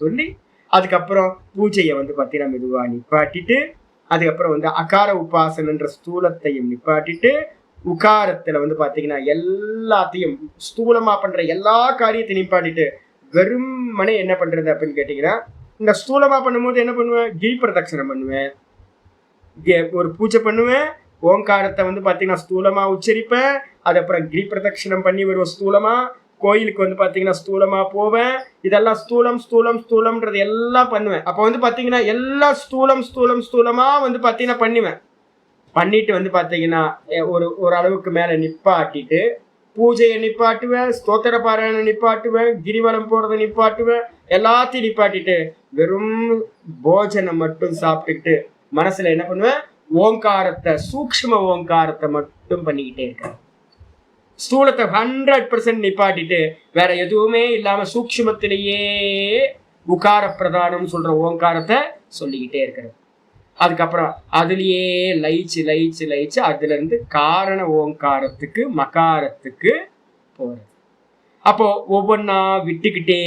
சொல்லி அதுக்கப்புறம் பூஜையை வந்து பார்த்தீங்கன்னா மெதுவாக நிப்பாட்டிட்டு, அதுக்கப்புறம் வந்து அகார உபாசனன்ற ஸ்தூலத்தையும் நிப்பாட்டிட்டு, உகாரத்தில் வந்து பார்த்தீங்கன்னா எல்லாத்தையும் ஸ்தூலமாக பண்ணுற எல்லா காரியத்தையும் நிப்பாட்டிட்டு வெறுமனே என்ன பண்ணுறது அப்படின்னு கேட்டிங்கன்னா, இந்த ஸ்தூலமாக பண்ணும்போது என்ன பண்ணுவேன், கிரி பிரதட்சணம் பண்ணுவேன், ஒரு பூஜை பண்ணுவேன், ஓங்காரத்தை வந்து பார்த்தீங்கன்னா ஸ்தூலமாக உச்சரிப்பேன், அதுக்கப்புறம் கிரி பிரதட்சணம் பண்ணி வருவோம் ஸ்தூலமாக, கோயிலுக்கு வந்து பார்த்தீங்கன்னா ஸ்தூலமாக போவேன். இதெல்லாம் ஸ்தூலம்ன்றது எல்லாம் பண்ணுவேன். அப்போ வந்து பார்த்தீங்கன்னா எல்லாம் ஸ்தூலமாக வந்து பார்த்தீங்கன்னா பண்ணுவேன். பண்ணிட்டு வந்து பார்த்தீங்கன்னா ஒரு அளவுக்கு மேலே நிப்பாட்டிட்டு பூஜையை நிப்பாட்டுவேன், ஸ்தோத்திர பாராயணம் நிப்பாட்டுவேன், கிரிவலம் போகிறத நிப்பாட்டுவேன், எல்லாத்தையும் நிப்பாட்டிட்டு வெறும் போஜனம் மட்டும் சாப்பிட்டுக்கிட்டு மனசில் என்ன பண்ணுவேன், ஓங்காரத்தை சூக்ஷ்ம ஓங்காரத்தை மட்டும் பண்ணிக்கிட்டே இருக்கேன். ஸ்தூலத்தை 100% நிப்பாட்டிட்டு வேற எதுவுமே இல்லாம சூக்ஷ்மத்திலேயே உகார பிரதானம் சொல்ற ஓங்காரத்தை சொல்லிக்கிட்டே இருக்கிறது. அதுக்கப்புறம் அதுலயே லயிச்சு அதுல இருந்து காரண ஓங்காரத்துக்கு மகாரத்துக்கு போறது. அப்போ ஒவ்வொன்னா விட்டுக்கிட்டே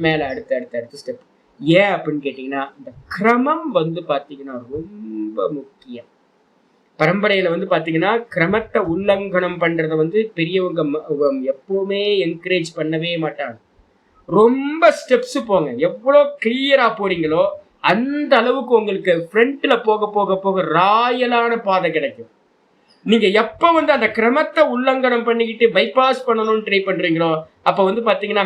மேல அடுத்த ஸ்டெப். ஏன் அப்படின்னு கேட்டீங்கன்னா, இந்த கிரமம் வந்து பாத்தீங்கன்னா ரொம்ப முக்கியம். பரம்பரையில வந்து பாத்தீங்கன்னா கிரமத்தை உல்லங்கனம் பண்றத வந்து பெரியவங்க எப்பவுமே என்கரேஜ் பண்ணவே மாட்டாங்க. ரொம்ப ஸ்டெப்ஸ் போங்க, எவ்வளோ கிளியரா போறீங்களோ அந்த அளவுக்கு உங்களுக்கு ஃப்ரண்ட்ல போக ராயலான பாதை கிடைக்கும். நீங்க எப்ப வந்து அந்த கிரமத்தை உல்லங்கனம் பண்ணிக்கிட்டு பைபாஸ் பண்ணணும்னு ட்ரை பண்றீங்களோ அப்ப வந்து பாத்தீங்கன்னா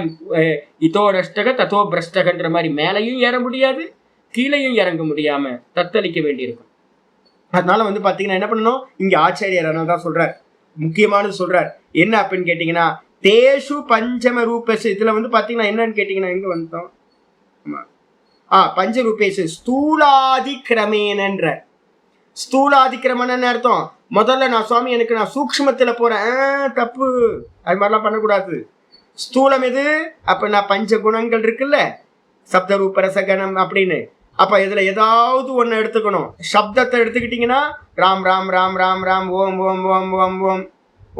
இதோ ரஷ்டக தத்தோ பிரஷ்டகன்ற மாதிரி மேலையும் ஏற முடியாது, கீழையும் இறங்க முடியாம தத்தளிக்க வேண்டியிருக்கும். அதனால வந்து பாத்தீங்கன்னா என்ன பண்ணணும், இங்க ஆச்சாரியர் தான் சொல்றார், முக்கியமானது சொல்றார். என்ன அப்படின்னு கேட்டீங்கன்னா, தேஷு பஞ்சம ரூபேஷு. இதுல வந்து பாத்தீங்கன்னா என்னன்னு கேட்டீங்கன்னா, எங்க வந்துட்டோம், பஞ்சரூபேஷு ஸ்தூலாதி கிரமேனன்ற. ஸ்தூலாதி கிரமன்னு அர்த்தம், முதல்ல நான் சுவாமி எனக்கு நான் சூக்ஷ்மத்துல போறேன், தப்பு, அது மாதிரிலாம் பண்ணக்கூடாது. ஸ்தூலம் எது அப்ப நான் பஞ்ச குணங்கள் இருக்குல்ல, சப்த ரூப ரசகணம் அப்படின்னு. அப்ப இதுல ஏதாவது ஒண்ணு எடுத்துக்கணும். சப்தத்தை எடுத்துக்கிட்டீங்கன்னா ராம் ராம் ராம் ராம் ராம், ஓம் ஓம் ஓம் ஓம் ஓம்,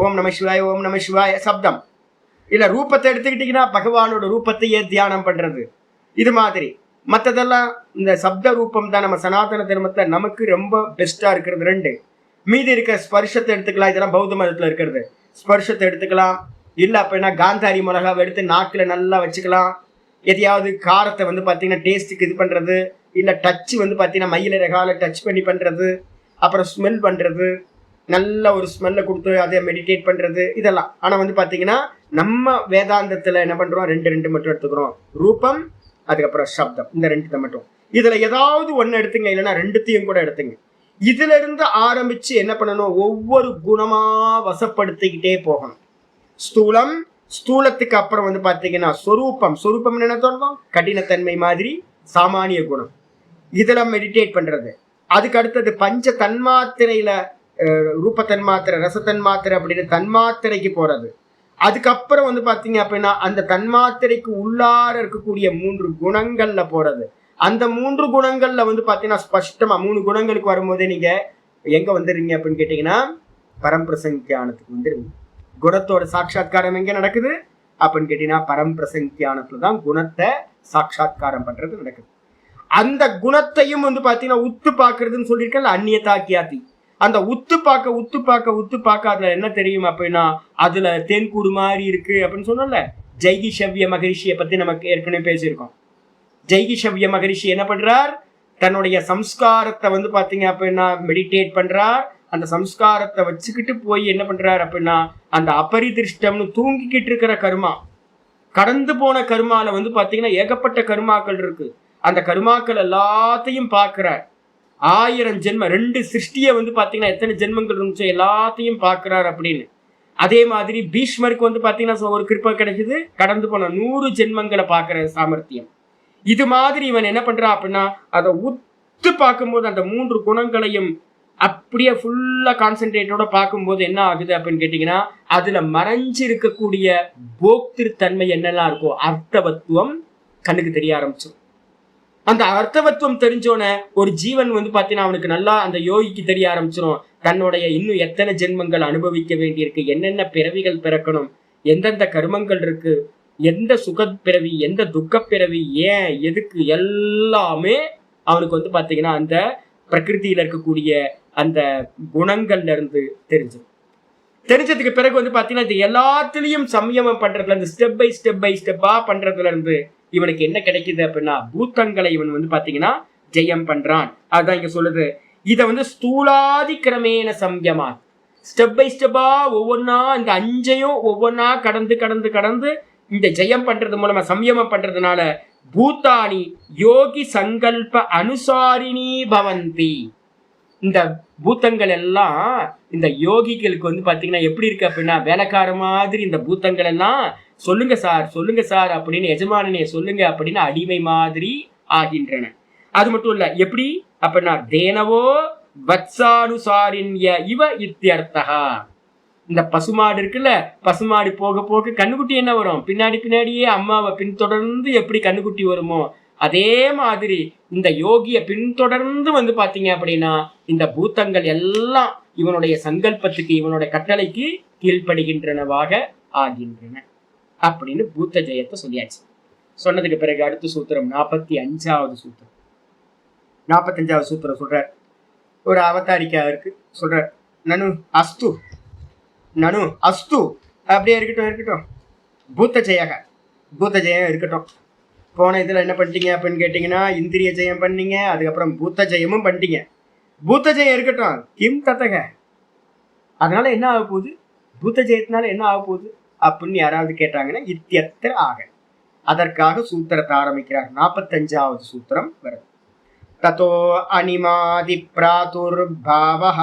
ஓம் நம சிவாய ஓம் நம சிவாய சப்தம். இல்ல ரூபத்தை எடுத்துக்கிட்டீங்கன்னா பகவானோட ரூபத்தையே தியானம் பண்றது. இது மாதிரி மற்றதெல்லாம் இந்த சப்த ரூபம் தான் நம்ம சனாதன தர்மத்துல நமக்கு ரொம்ப பெஸ்டா இருக்கிறது. 2 மீதி இருக்க ஸ்பர்ஷத்தை எடுத்துக்கலாம், இதெல்லாம் பௌத்த மதத்துல இருக்கிறது. ஸ்பர்ஷத்தை எடுத்துக்கலாம், இல்லை அப்படின்னா காந்தாரி மிளகாவை எடுத்து நாக்கில் நல்லா வச்சுக்கலாம். எதையாவது காரத்தை வந்து பார்த்தீங்கன்னா டேஸ்ட்டுக்கு இது பண்ணுறது, இல்லை டச்சு வந்து பார்த்தீங்கன்னா மயில ரகால டச் பண்ணி பண்ணுறது, அப்புறம் ஸ்மெல் பண்ணுறது, நல்ல ஒரு ஸ்மெல்லை கொடுத்து அதை மெடிடேட் பண்ணுறது, இதெல்லாம். ஆனால் வந்து பார்த்தீங்கன்னா நம்ம வேதாந்தத்தில் என்ன பண்ணுறோம், 2 மட்டும் எடுத்துக்கிறோம், ரூபம் அதுக்கப்புறம் சப்தம், இந்த 2 மட்டும். இதில் ஏதாவது ஒன்று எடுத்துங்க, இல்லைன்னா 2த்தையும் கூட எடுத்துங்க. இதுல இருந்து ஆரம்பிச்சு என்ன பண்ணணும், ஒவ்வொரு குணமா வசப்படுத்திக்கிட்டே போகணும். ஸ்தூலம், ஸ்தூலத்துக்கு அப்புறம் வந்து பாத்தீங்கன்னா சொரூபம். சொரூபம் என்ன சொல்றோம், கடினத்தன்மை மாதிரி சாமானிய குணம், இதெல்லாம் மெடிடேட் பண்றது. அதுக்கு அடுத்தது பஞ்ச தன்மாத்திரையில ரூப தன்மாத்திரை, ரச தன்மாத்திரை அப்படின்னு தன்மாத்திரைக்கு போறது. அதுக்கப்புறம் வந்து பாத்தீங்க அப்படின்னா அந்த தன்மாத்திரைக்கு உள்ளார இருக்கக்கூடிய 3 குணங்கள்ல போறது. அந்த 3 குணங்கள்ல வந்து பாத்தீங்கன்னா ஸ்பஷ்டமா 3 குணங்களுக்கு வரும்போதே நீங்க எங்க வந்துடுறீங்க அப்படின்னு கேட்டீங்கன்னா பரம்பிரசங்கியானத்துக்கு வந்துடுவீங்க. குணத்தோட சாட்சா்காரம் எங்க நடக்குது அப்படின்னு கேட்டீங்கன்னா பரம்பிரசங்கியானத்துல தான் குணத்தை சாட்சா்காரம் பண்றது நடக்குது. அந்த குணத்தையும் வந்து பாத்தீங்கன்னா உத்து பாக்குறதுன்னு சொல்லியிருக்கல, அந்நியதா கியாதி. அந்த உத்து பார்க்க அதுல என்ன தெரியும் அப்படின்னா அதுல தேன்கூடு மாதிரி இருக்கு அப்படின்னு சொன்னோம்ல. ஜெய்கிஷவ்ய மகரிஷியை பத்தி நமக்கு ஏற்கனவே பேசியிருக்கோம். ஜெய்கிஷவ்ய மகரிஷி என்ன பண்றார், தன்னுடைய சம்ஸ்காரத்தை வந்து பாத்தீங்க அப்படின்னா மெடிடேட் பண்றார். அந்த சம்ஸ்காரத்தை வச்சுக்கிட்டு போய் என்ன பண்றார் அப்படின்னா அந்த அபரிதிருஷ்டம்னு தூங்கிக்கிட்டு இருக்கிற கர்மா, கடந்து போன கருமால வந்து பாத்தீங்கன்னா ஏகப்பட்ட கருமாக்கள் இருக்கு. அந்த கருமாக்கள் எல்லாத்தையும் பார்க்கிறார். 1000 ஜென்மம் 2 சிருஷ்டியை வந்து பாத்தீங்கன்னா எத்தனை ஜென்மங்கள் இருந்துச்சோ எல்லாத்தையும் பார்க்கிறார் அப்படின்னு. அதே மாதிரி பீஷ்மருக்கு வந்து பாத்தீங்கன்னா ஒரு கிருப்பை கிடைக்குது, கடந்து போன 100 ஜென்மங்களை பார்க்கிற சாமர்த்தியம். இது மாதிரி இவன் என்ன பண்றான் அப்படின்னா அதை உத்து பார்க்கும்போது அந்த 3 குணங்களையும் அப்படியே ஃபுல்லா கான்சென்ட்ரேட்டோட பார்க்கும்போது என்ன ஆகுது அப்படின்னு கேட்டீங்கன்னா அதுல மறைஞ்சு இருக்கக்கூடிய போக்திருத்தன்மை என்னெல்லாம் இருக்கோ அர்த்தவத்துவம் கண்ணுக்கு தெரிய ஆரம்பிச்சிடும். அந்த அர்த்தவத்துவம் தெரிஞ்சோன ஒரு ஜீவன் வந்து பாத்தீங்கன்னா அவனுக்கு நல்லா அந்த யோகிக்கு தெரிய ஆரம்பிச்சிடும். தன்னுடைய இன்னும் எத்தனை ஜென்மங்கள் அனுபவிக்க வேண்டியிருக்கு, என்னென்ன பிறவிகள் பிறக்கணும், எந்தெந்த கர்மங்கள் இருக்கு, எந்த சுக பிறவி, எந்த துக்க பிறவி, ஏன் எதுக்கு, எல்லாமே அவனுக்கு வந்து பாத்தீங்கன்னா அந்த பிரகிருதியில இருக்கக்கூடிய அந்த குணங்கள்ல இருந்து தெரிஞ்சதுக்கு பிறகு வந்து பாத்தீங்கன்னா இது எல்லாத்துலயும் சம்யமம் பண்றதுல இருந்து ஸ்டெப் பை ஸ்டெப்பா பண்றதுல இருந்து இவனுக்கு என்ன கிடைக்குது அப்படின்னா பூத்தங்களை இவன் வந்து பாத்தீங்கன்னா ஜெயம் பண்றான். அதுதான் இங்க சொல்லுது. இத வந்து ஸ்தூலாதி கிரமேன சம்யமா ஸ்டெப் பை ஸ்டெப்பா ஒவ்வொன்னா இந்த 5ஐயும் ஒவ்வொன்னா கடந்து இந்த ஜெயம் பண்றது மூலமா சம்யமம் பண்றதுனால பூத்தானி யோகி சங்கல்ப அனுசாரிணி பவந்தி. இந்த பூத்தங்கள் எல்லாம் இந்த யோகிகளுக்கு வந்து பாத்தீங்கன்னா எப்படி இருக்கு அப்படின்னா வேலைக்கார மாதிரி இந்த பூத்தங்கள் எல்லாம் சொல்லுங்க சார் அப்படின்னு எஜமானனைய சொல்லுங்க அப்படின்னு அடிமை மாதிரி ஆகின்றன. அது மட்டும் இல்ல, எப்படி அப்படின்னா தேனவோ வத்சானுசாரின்ய இவ இத்தியர்த்தகா. இந்த பசுமாடு இருக்குல்ல, பசுமாடு போக போக கண்ணுக்குட்டி என்ன வரும், பின்னாடியே அம்மாவை பின்தொடர்ந்து எப்படி கண்ணுக்குட்டி வருமோ அதே மாதிரி இந்த யோகிய பின்தொடர்ந்து வந்து பாத்தீங்க அப்படின்னா இந்த பூத்தங்கள் எல்லாம் இவனுடைய சங்கல்பத்துக்கு இவனுடைய கட்டளைக்கு கீழ்ப்படுகின்றனவாக ஆகின்றன அப்படின்னு பூத்த ஜெயத்தை சொல்லியாச்சு. சொன்னதுக்கு பிறகு அடுத்த சூத்திரம் 45வது சூத்திரம். 45வது சூத்திரம் சொல்றார். ஒரு அவதாரிக்கா இருக்கு, சொல்றார் நனு அஸ்து அப்படியே இருக்கட்டும் பூத்த ஜெயம் இருக்கட்டும். போன இதுல என்ன பண்ணிட்டீங்க அப்படின்னு கேட்டீங்கன்னா இந்திரிய ஜெயம் பண்ணீங்க, அதுக்கப்புறம் பூத்த ஜெயமும் பண்ணிட்டீங்க. பூத்த ஜெயம் இருக்கட்டும், கிம் தத்தக, அதனால என்ன ஆக போகுது, பூத்த ஜெயத்தினால என்ன ஆக போகுது அப்படின்னு யாராவது கேட்டாங்கன்னா இத்தியத்திர ஆக. அதற்காக சூத்திரத்தை ஆரம்பிக்கிறார். 45வது சூத்திரம் வருது. ததோ அனிமாதி பிராதுர்பாவஹ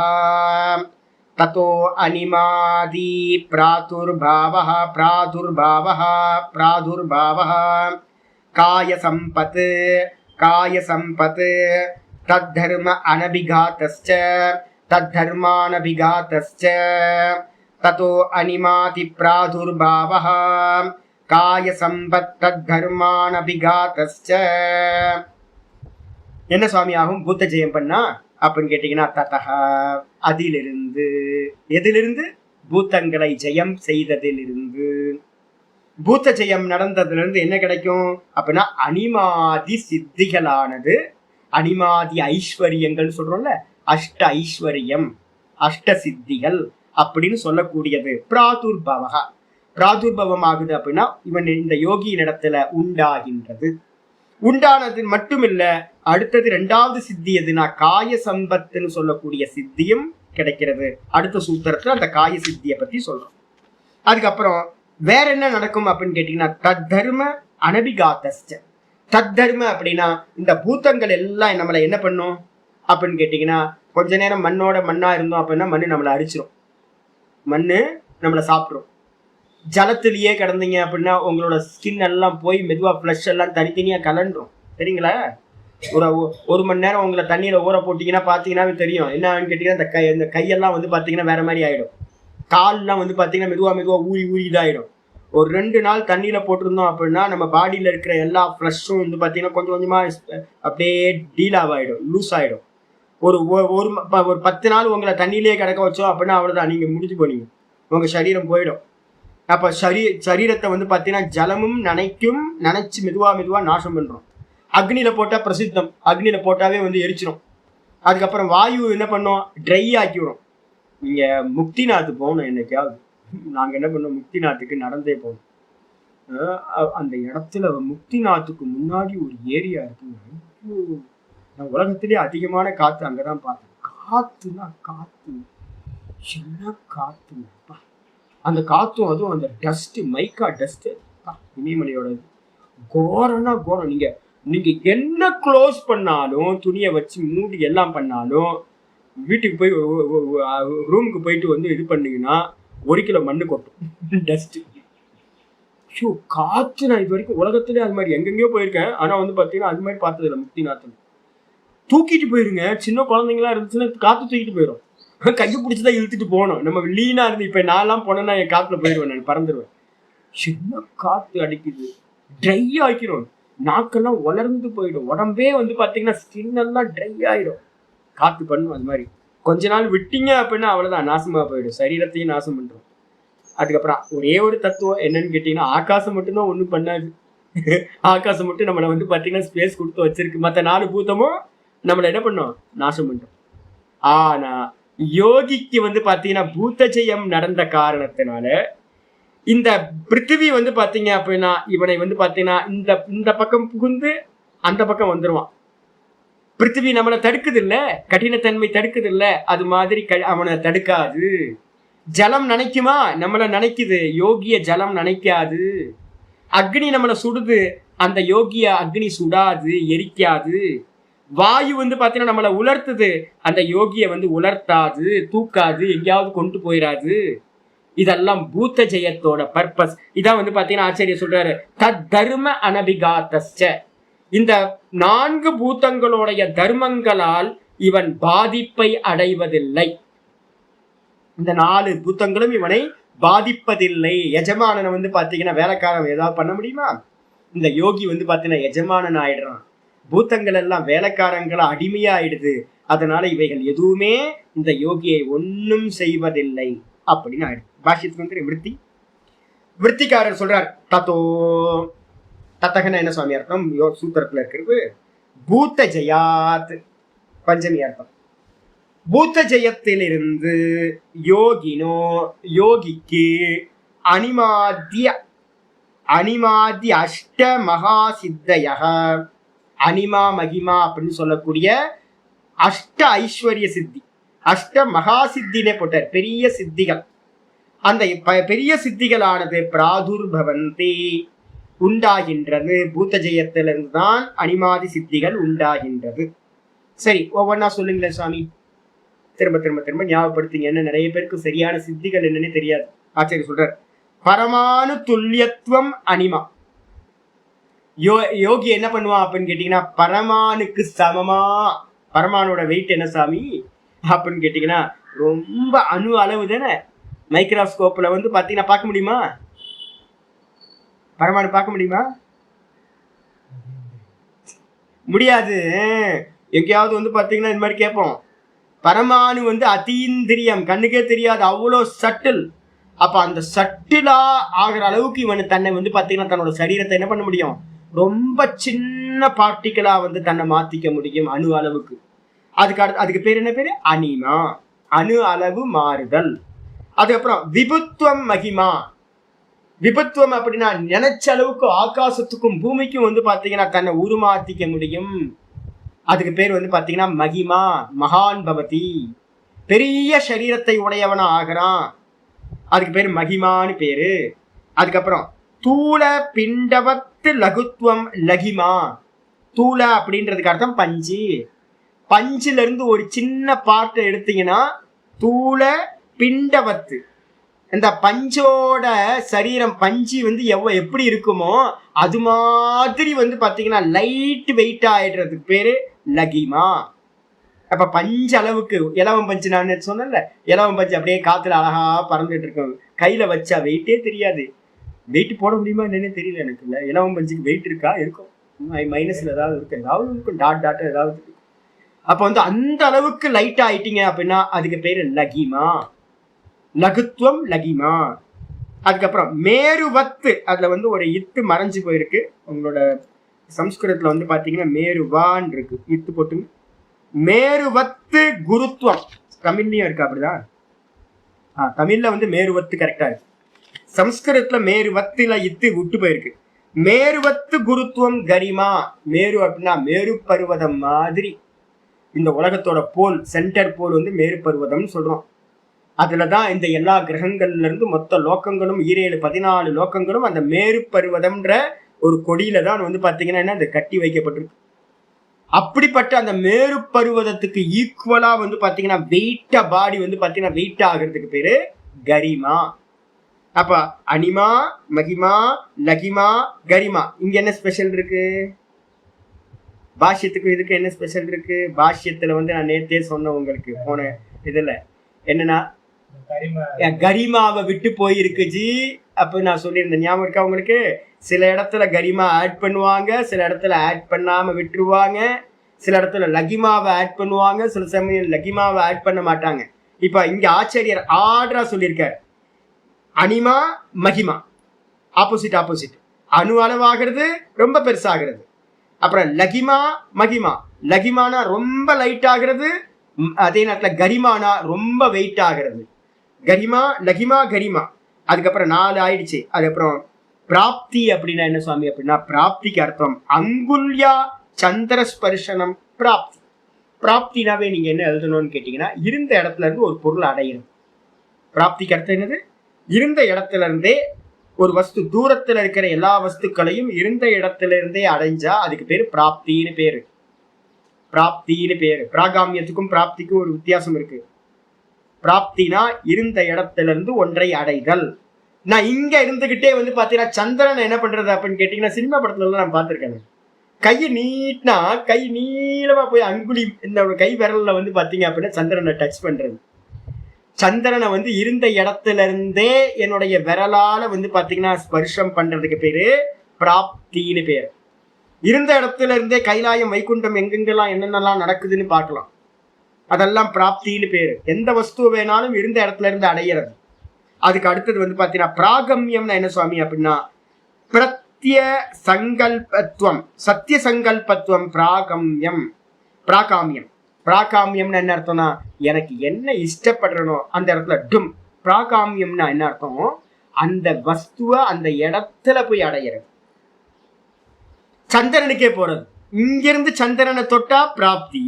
காய சம்பத் தத்தர்ம அனபிகாதஸ்ச தத்தர்மானபிகாதஸ்ச ததோ அனிமாதி பிராதுர்பாவஹ காய சம்பத் தத்தர்மானபிகாதஸ்ச. என்ன சுவாமி ஆகும் பூத்த ஜெயம் பண்ணா அப்படின்னு கேட்டீங்கன்னா ததஹ அதிலிருந்து, எதிலிருந்து, பூத்தங்களை ஜெயம் செய்ததிலிருந்து, பூத்த ஜெயம் நடந்ததுல இருந்து என்ன கிடைக்கும் அப்படின்னா அனிமாதி சித்திகளானது, அனிமாதி ஐஸ்வர்யங்கள் சொல்றோம்ல, அஷ்ட ஐஸ்வர்யம் அஷ்ட சித்திகள் அப்படின்னு சொல்லக்கூடியது பிராதுர்பவம் ஆகுது அப்படின்னா இவன் இந்த யோகியின் இடத்துல உண்டாகின்றது. உண்டானது மட்டுமில்ல, அடுத்தது 2வது சித்தி எதுனா காய சம்பத்துன்னு சொல்லக்கூடிய சித்தியும் கிடைக்கிறது. அடுத்த சூத்திரத்துல அந்த காய சித்தியை பத்தி சொல்றோம். அதுக்கப்புறம் வேற என்ன நடக்கும் அப்படின்னு கேட்டீங்கன்னா தத்தர்ம அனபிகாதஸ்ச. தத்தர்ம அப்படின்னா இந்த பூத்தங்கள் எல்லாம் நம்மளை என்ன பண்ணும் அப்படின்னு கேட்டீங்கன்னா கொஞ்ச நேரம் மண்ணா இருந்தோம் அப்படின்னா மண்ணு நம்மளை அரிச்சிரும், மண்ணு நம்மளை சாப்பிட்ரும். ஜலத்திலேயே கிடந்தீங்க அப்படின்னா உங்களோட ஸ்கின் எல்லாம் போய் மெதுவா ஃப்ளஷ் எல்லாம் தனித்தனியா கலண்டுரும், சரிங்களா? ஒரு மணி நேரம் உங்களை தண்ணியில ஊற போட்டீங்கன்னா பாத்தீங்கன்னா தெரியும் என்னன்னு கேட்டீங்கன்னா இந்த கையெல்லாம் வந்து பாத்தீங்கன்னா வேற மாதிரி ஆயிடும். கால்லாம் வந்து பாத்தீங்கன்னா மெதுவா ஊறி இதாயிடும். ஒரு 2 நாள் தண்ணியில போட்டிருந்தோம் அப்படின்னா நம்ம பாடியில இருக்கிற எல்லா ஃப்ளஷும் வந்து பாத்தீங்கன்னா கொஞ்சமா அப்படியே டீலாவாயிடும், லூஸ் ஆயிடும். ஒரு 10 நாள் உங்களை தண்ணியிலேயே கிடக்க வச்சோம் அப்படின்னா அவ்வளவுதான், நீங்க முடிஞ்சு போனீங்க, உங்க சரீரம் போயிடும். அப்ப சரீரத்தை வந்து பாத்தீங்கன்னா ஜலமும் நினைச்சு மெதுவா நாசம் பண்றோம். அக்னியில போட்டா பிரசித்தம், அக்னியில போட்டாவே வந்து எரிச்சிடும். அதுக்கப்புறம் வாயு என்ன பண்ணோம், ட்ரை ஆக்கிவிடும். நீங்க முக்திநாத் போகணும் என்னைக்காவது, நாங்க என்ன பண்ணோம் முக்திநாத்துக்கு நடந்தே போகணும். அந்த இடத்துல முக்திநாத்துக்கு முன்னாடி ஒரு ஏரியா இருக்குங்க, நான் உலகத்திலே அதிகமான காத்து அங்கதான் பார்த்தேன். காத்துனா காத்து என்ன காத்துப்பா, அந்த காத்தும் அதுவும் அந்த டஸ்ட் மைக்கா டஸ்ட் இமயமலையோட கோரம்னா கோரம். நீங்க நீங்க என்ன க்ளோஸ் பண்ணாலும், துணியை வச்சு மூடி எல்லாம் பண்ணாலும், வீட்டுக்கு போய் ரூமுக்கு போயிட்டு வந்து இது பண்ணீங்கன்னா 1 கிலோ மண்ணு கொட்டும் டஸ்ட். ஷோ காற்று நான் இது வரைக்கும் உலகத்திலே அது மாதிரி எங்கெங்கயோ போயிருக்கேன். ஆனா வந்து பாத்தீங்கன்னா அது மாதிரி பார்த்தது இல்லை. முக்திநாத்தன் தூக்கிட்டு போயிருங்க. சின்ன குழந்தைங்களா இருந்துச்சுன்னா காத்து தூக்கிட்டு போயிடும். கையை பிடிச்சிதான் இழுத்துட்டு போகணும். நம்ம லீனா இருந்து இப்ப நான்லாம் போனேன்னா என் காத்துல போயிடுவேன், நான் பறந்துடுவேன். சின்ன காத்து அடிக்குது, ட்ரை ஆக்கிரும், நாக்கெல்லாம் வளர்ந்து போயிடும், உடம்பே வந்து பாத்தீங்கன்னா ஸ்கின் எல்லாம் ட்ரை ஆயிடும். காத்து பண்ணும் அது மாதிரி. கொஞ்ச நாள் விட்டீங்க அப்படின்னா அவ்வளவுதான், நாசமா போயிடும், சரீரத்தையும் நாசம் பண்றோம். அதுக்கப்புறம் ஒரே ஒரு தத்துவம் என்னன்னு கேட்டீங்கன்னா, ஆகாசம் மட்டும்தான் ஒண்ணும் பண்ணாது. ஆகாசம் மட்டும் நம்மளை வந்து பாத்தீங்கன்னா ஸ்பேஸ் கொடுத்து வச்சிருக்கு. மற்ற 4 பூதமும் நம்மளை என்ன பண்ணோம், நாசம் பண்றோம். ஆனா யோகிக்கு வந்து பாத்தீங்கன்னா பூத்த ஜெயம் நடந்த காரணத்தினால இந்த பிருத்திவி வந்து பாத்தீங்க அப்படின்னா இவனை வந்து பாத்தீங்கன்னா இந்த பக்கம் புகுந்து அந்த பக்கம் வந்துருவான். பிருத்திவி நம்மளை தடுக்குது இல்ல, கடினத்தன்மை தடுக்குது இல்ல, அது மாதிரி அவனை தடுக்காது. ஜலம் நினைக்குமா, நம்மளை நினைக்குது. யோகிய ஜலம் நினைக்காது. அக்னி நம்மளை சுடுது, அந்த யோகிய அக்னி சுடாது, எரிக்காது. வாயு வந்து பாத்தீங்கன்னா நம்மளை உலர்த்துது, அந்த யோகிய வந்து உலர்த்தாது, தூக்காது, எங்கேயாவது கொண்டு போயிடாது. இதெல்லாம் பூத்த ஜெயத்தோட பர்பஸ். இதான் வந்து பாத்தீங்கன்னா ஆச்சாரிய சொல்றாரு, தத் தர்ம அனபிகாத்தஸ்ச. இந்த 4 பூத்தங்களுடைய தர்மங்களால் இவன் பாதிப்பை அடைவதில்லை. இந்த 4 பூத்தங்களும் இவனை பாதிப்பதில்லை. எஜமானனை வந்து பாத்தீங்கன்னா வேலைக்காரன் ஏதாவது பண்ண முடியுமா? இந்த யோகி வந்து பாத்தீங்கன்னா எஜமானன் ஆயிடுறான். பூத்தங்கள் எல்லாம் வேலைக்காரங்களா அடிமையாயிடுது. அதனால இவைகள் எதுவுமே இந்த யோகியை ஒன்னும் செய்வதில்லை அப்படின்னு ஆயிடுது. பாஷ்யத்துக்கு வந்து விருத்திக்காரர் சொல்றார், தத்தோ தத்தகன என்ன சுவாமி அர்த்தம்? சூத்திரத்துல இருக்கிறது பூத்த ஜெயாத், பஞ்சமி அர்த்தம். பூத்த ஜெயத்திலிருந்து யோகினோ, யோகிக்கு அனிமாதி அஷ்ட மகா சித்தய, அனிமா மகிமா அப்படின்னு சொல்லக்கூடிய அஷ்ட ஐஸ்வர்ய சித்தி, அஷ்ட மகா சித்தினே போட்டார், பெரிய சித்திகள். அந்த பெரிய சித்திகளானது பிராதுர்பவந்தி உண்டாகின்றது. பூத்த ஜெயத்திலிருந்து தான் அனிமாதி சித்திகள் உண்டாகின்றது. சரி, ஒவ்வொன்னா சொல்லுங்களேன் சுவாமி, திரும்ப திரும்ப திரும்ப ஞாபகப்படுத்திங்க. என்ன நிறைய பேருக்கு சரியான சித்திகள் என்னன்னு தெரியாது. ஆச்சாரிய சொல்றார், பரமானு துல்லியத்துவம் அனிமா. யோகி என்ன பண்ணுவான் அப்படின்னு கேட்டீங்கன்னா, பரமானுக்கு சமமா. பரமானோட வெயிட் என்ன சாமி அப்படின்னு கேட்டீங்கன்னா, ரொம்ப அணு அளவு தானே. மைக்ரோஸ்கோப்ல வந்து பாத்தீங்கன்னா பார்க்க முடியுமா? பரமானு பார்க்க முடியுமா? முடியாது. எங்கேயாவது வந்து பாத்தீங்கன்னா இந்த மாதிரி கேட்போம், பரமானு வந்து அதீந்திரியம், கண்ணுக்கே தெரியாது, அவ்வளோ சட்டில். அப்ப அந்த சட்டிலா ஆகிற அளவுக்கு இவனு தன்னை வந்து பாத்தீங்கன்னா தன்னோட சரீரத்தை என்ன பண்ண முடியும், ரொம்ப சின்ன பார்ட்டிகளா வந்து தன்னை மாத்திக்க முடியும், அணு அளவுக்கு. அதுக்கு பேர் என்ன பேரு? அனிமா, அணு அளவு மாறுதல். அதுக்கப்புறம் விபுத்துவம் மகிமா. விபுத்துவம் அப்படின்னா நினைச்ச அளவுக்கு ஆகாசத்துக்கும் பூமிக்கும் வந்து பாத்தீங்கன்னா தன்னை உருமாத்திக்க முடியும். அதுக்கு பேர் வந்து பாத்தீங்கன்னா மகிமா, மகான் பவதி, பெரிய சரீரத்தை உடையவனா ஆகிறான். அதுக்கு பேரு மகிமான்னு பேரு. அதுக்கப்புறம் தூள பிண்டவத்து லகுத்துவம் லகிமா. தூள அப்படின்றதுக்கு அர்த்தம் பஞ்சு. பஞ்சுல இருந்து ஒரு சின்ன பார்ட்டை எடுத்தீங்கன்னா தூள பிண்டவத்து, இந்த பஞ்சோட சரீரம், பஞ்சு வந்து எப்படி இருக்குமோ அது மாதிரி வந்து பாத்தீங்கன்னா லைட் வெயிட் ஆயிடுறதுக்கு பேரு லகிமா. அப்ப பஞ்சு அளவுக்கு, இலவம் பஞ்சு நான் சொன்னேன்ல, இலவம் பஞ்சு அப்படியே காத்துல அழகா பறந்துட்டு இருக்கோம், கையில வச்சா வெயிட்டே தெரியாது. வெயிட் போட முடியுமா என்னன்னு தெரியல எனக்கு. இல்ல இலவம் பஞ்சுக்கு வெயிட் இருக்கா? இருக்கும், மைனஸ்ல ஏதாவது இருக்கு, ஏதாவது இருக்கும், டாட் டாட் ஏதாவது. அப்ப வந்து அந்த அளவுக்கு லைட் ஆயிட்டீங்க அப்படின்னா அதுக்கு பேரு லகிமா, லகுத்துவம் லகிமா. அதுக்கப்புறம் மேருவத்து, அதுல வந்து ஒரு இத்து மறைஞ்சு போயிருக்கு. உங்களோட சம்ஸ்கிருதத்துல வந்து பாத்தீங்கன்னா மேருவான் இருக்கு, இத்து போட்டுங்க. மேருவத்து குருத்துவம், தமிழ்லயும் இருக்கு அப்படிதான். தமிழ்ல வந்து மேருவத்து கரெக்டா இருக்கு, சம்ஸ்கிருதத்துல மேருவத்துல இத்து விட்டு போயிருக்கு. மேருவத்து குருத்துவம் கரிமா. மேரு அப்படின்னா மேரு பருவதம் மாதிரி. இந்த உலகத்தோட போல், சென்டர் போல் வந்து மேரு பருவதம்னு சொல்றோம். அதுலதான் இந்த எல்லா கிரகங்கள்ல இருந்து மொத்த லோக்கங்களும் 14 லோக்கங்களும் அந்த மேரு பருவதம்ன்ற ஒரு கொடியில தான் வந்து பாத்தீங்கன்னா அந்த கட்டி வைக்கப்பட்டிருக்கு. அப்படிப்பட்ட அந்த மேரு பருவதத்துக்கு ஈக்குவலா வந்து பாத்தீங்கன்னா வெயிட்டா பாடி வந்து பாத்தீங்கன்னா வெயிட் ஆகிறதுக்கு பேரு கரிமா. அப்ப அனிமா, மகிமா, லகிமா, கரிமா. இங்க என்ன ஸ்பெஷல் இருக்கு? பாஷ்யத்துக்கும் இதுக்கு என்ன ஸ்பெஷல் இருக்கு? பாஷ்யத்துல வந்து நான் நேத்தே சொன்னேன் உங்களுக்கு போன இதுல என்னன்னா கரிமாவை விட்டு போயிருக்கு ஜி. அப்ப நான் சொல்லியிருந்தேன், ஞாபகம் இருக்கா உங்களுக்கு? சில இடத்துல கரிமா ஆட் பண்ணுவாங்க, சில இடத்துல ஆட் பண்ணாம விட்டுருவாங்க, சில இடத்துல லகிமாவை ஆட் பண்ணுவாங்க, சில சமயம் லகிமாவை ஆட் பண்ண மாட்டாங்க. இப்ப இங்க ஆச்சாரியர் ஆர்டரா சொல்லியிருக்காரு, அனிமா மகிமா ஆப்போசிட் ஆப்போசிட். அணு அளவாகிறது ரொம்ப பெருசாகிறது. அப்புறம் லகிமா மகிமா, லகிமானா ரொம்ப லைட் ஆகிறது, அதே நேரத்தில் கரிமானா ரொம்ப வெயிட் ஆகிறது. கரிமா லகிமா கரிமா. அதுக்கப்புறம் 4 ஆயிடுச்சு. அதுக்கப்புறம் பிராப்தி அப்படின்னா என்ன சுவாமி அப்படின்னா, பிராப்திக்கு அர்த்தம் அங்குல்யா சந்திரஸ்பர்ஷனம் பிராப்தி. பிராப்தினாவே நீங்க என்ன எழுதணும்னு கேட்டீங்கன்னா, இருந்த இடத்துல இருந்து ஒரு பொருள் அடையணும். பிராப்திக்கு அர்த்தம் என்னது? இருந்த இடத்துல இருந்தே ஒரு வஸ்து, தூரத்துல இருக்கிற எல்லா வஸ்துக்களையும் இருந்த இடத்துல இருந்தே அடைஞ்சா அதுக்கு பேரு பிராப்தின்னு பேரு. பிராப்தின்னு பேரு. பிராகாமியத்துக்கும் பிராப்திக்கும் ஒரு வித்தியாசம் இருக்கு. பிராப்தினா இருந்த இடத்துல இருந்து ஒன்றை அடைதல். நான் இங்க இருந்துகிட்டே வந்து பாத்தீங்கன்னா சந்திரன் என்ன பண்றது அப்படின்னு கேட்டீங்கன்னா, சினிமா படத்துல எல்லாம் நான் பார்த்திருக்கேன். கையை நீட்னா கை நீளமா போய் அங்குலி இந்த கை விரல்ல வந்து பாத்தீங்க அப்படின்னா சந்திரனை டச் பண்றது. சந்திரனை வந்து இருந்த இடத்துல இருந்தே என்னுடைய விரலால வந்து பாத்தீங்கன்னா ஸ்பர்ஷம் பண்றதுக்கு பேரு பிராப்தின்னு பேரு. இருந்த இடத்துல இருந்தே கைலாயம் வைகுண்டம் எங்கெங்கெல்லாம் என்னென்னலாம் நடக்குதுன்னு பார்க்கலாம். அதெல்லாம் பிராப்தின்னு பேரு. எந்த வஸ்துவ வேணாலும் இருந்த இடத்துல இருந்து அடையிறது. அதுக்கு அடுத்தது வந்து பாத்தீங்கன்னா பிராகம்யம்னா என்ன சுவாமி அப்படின்னா, பிரத்ய சங்கல்பத்துவம், சத்திய சங்கல்பத்துவம் பிராகம்யம். பிராகாமியம். பிராகாமியம்னு என்ன அர்த்தம்னா, எனக்கு என்ன இஷ்டப்படுறனோ அந்த இடத்துல டும். பிராகாமியம்னா என்ன அர்த்தம்? அந்த வஸ்துவ அந்த இடத்துல போய் அடையிறது. சந்திரனுக்கே போறது. இங்கிருந்து சந்திரனை தொட்டா பிராப்தி.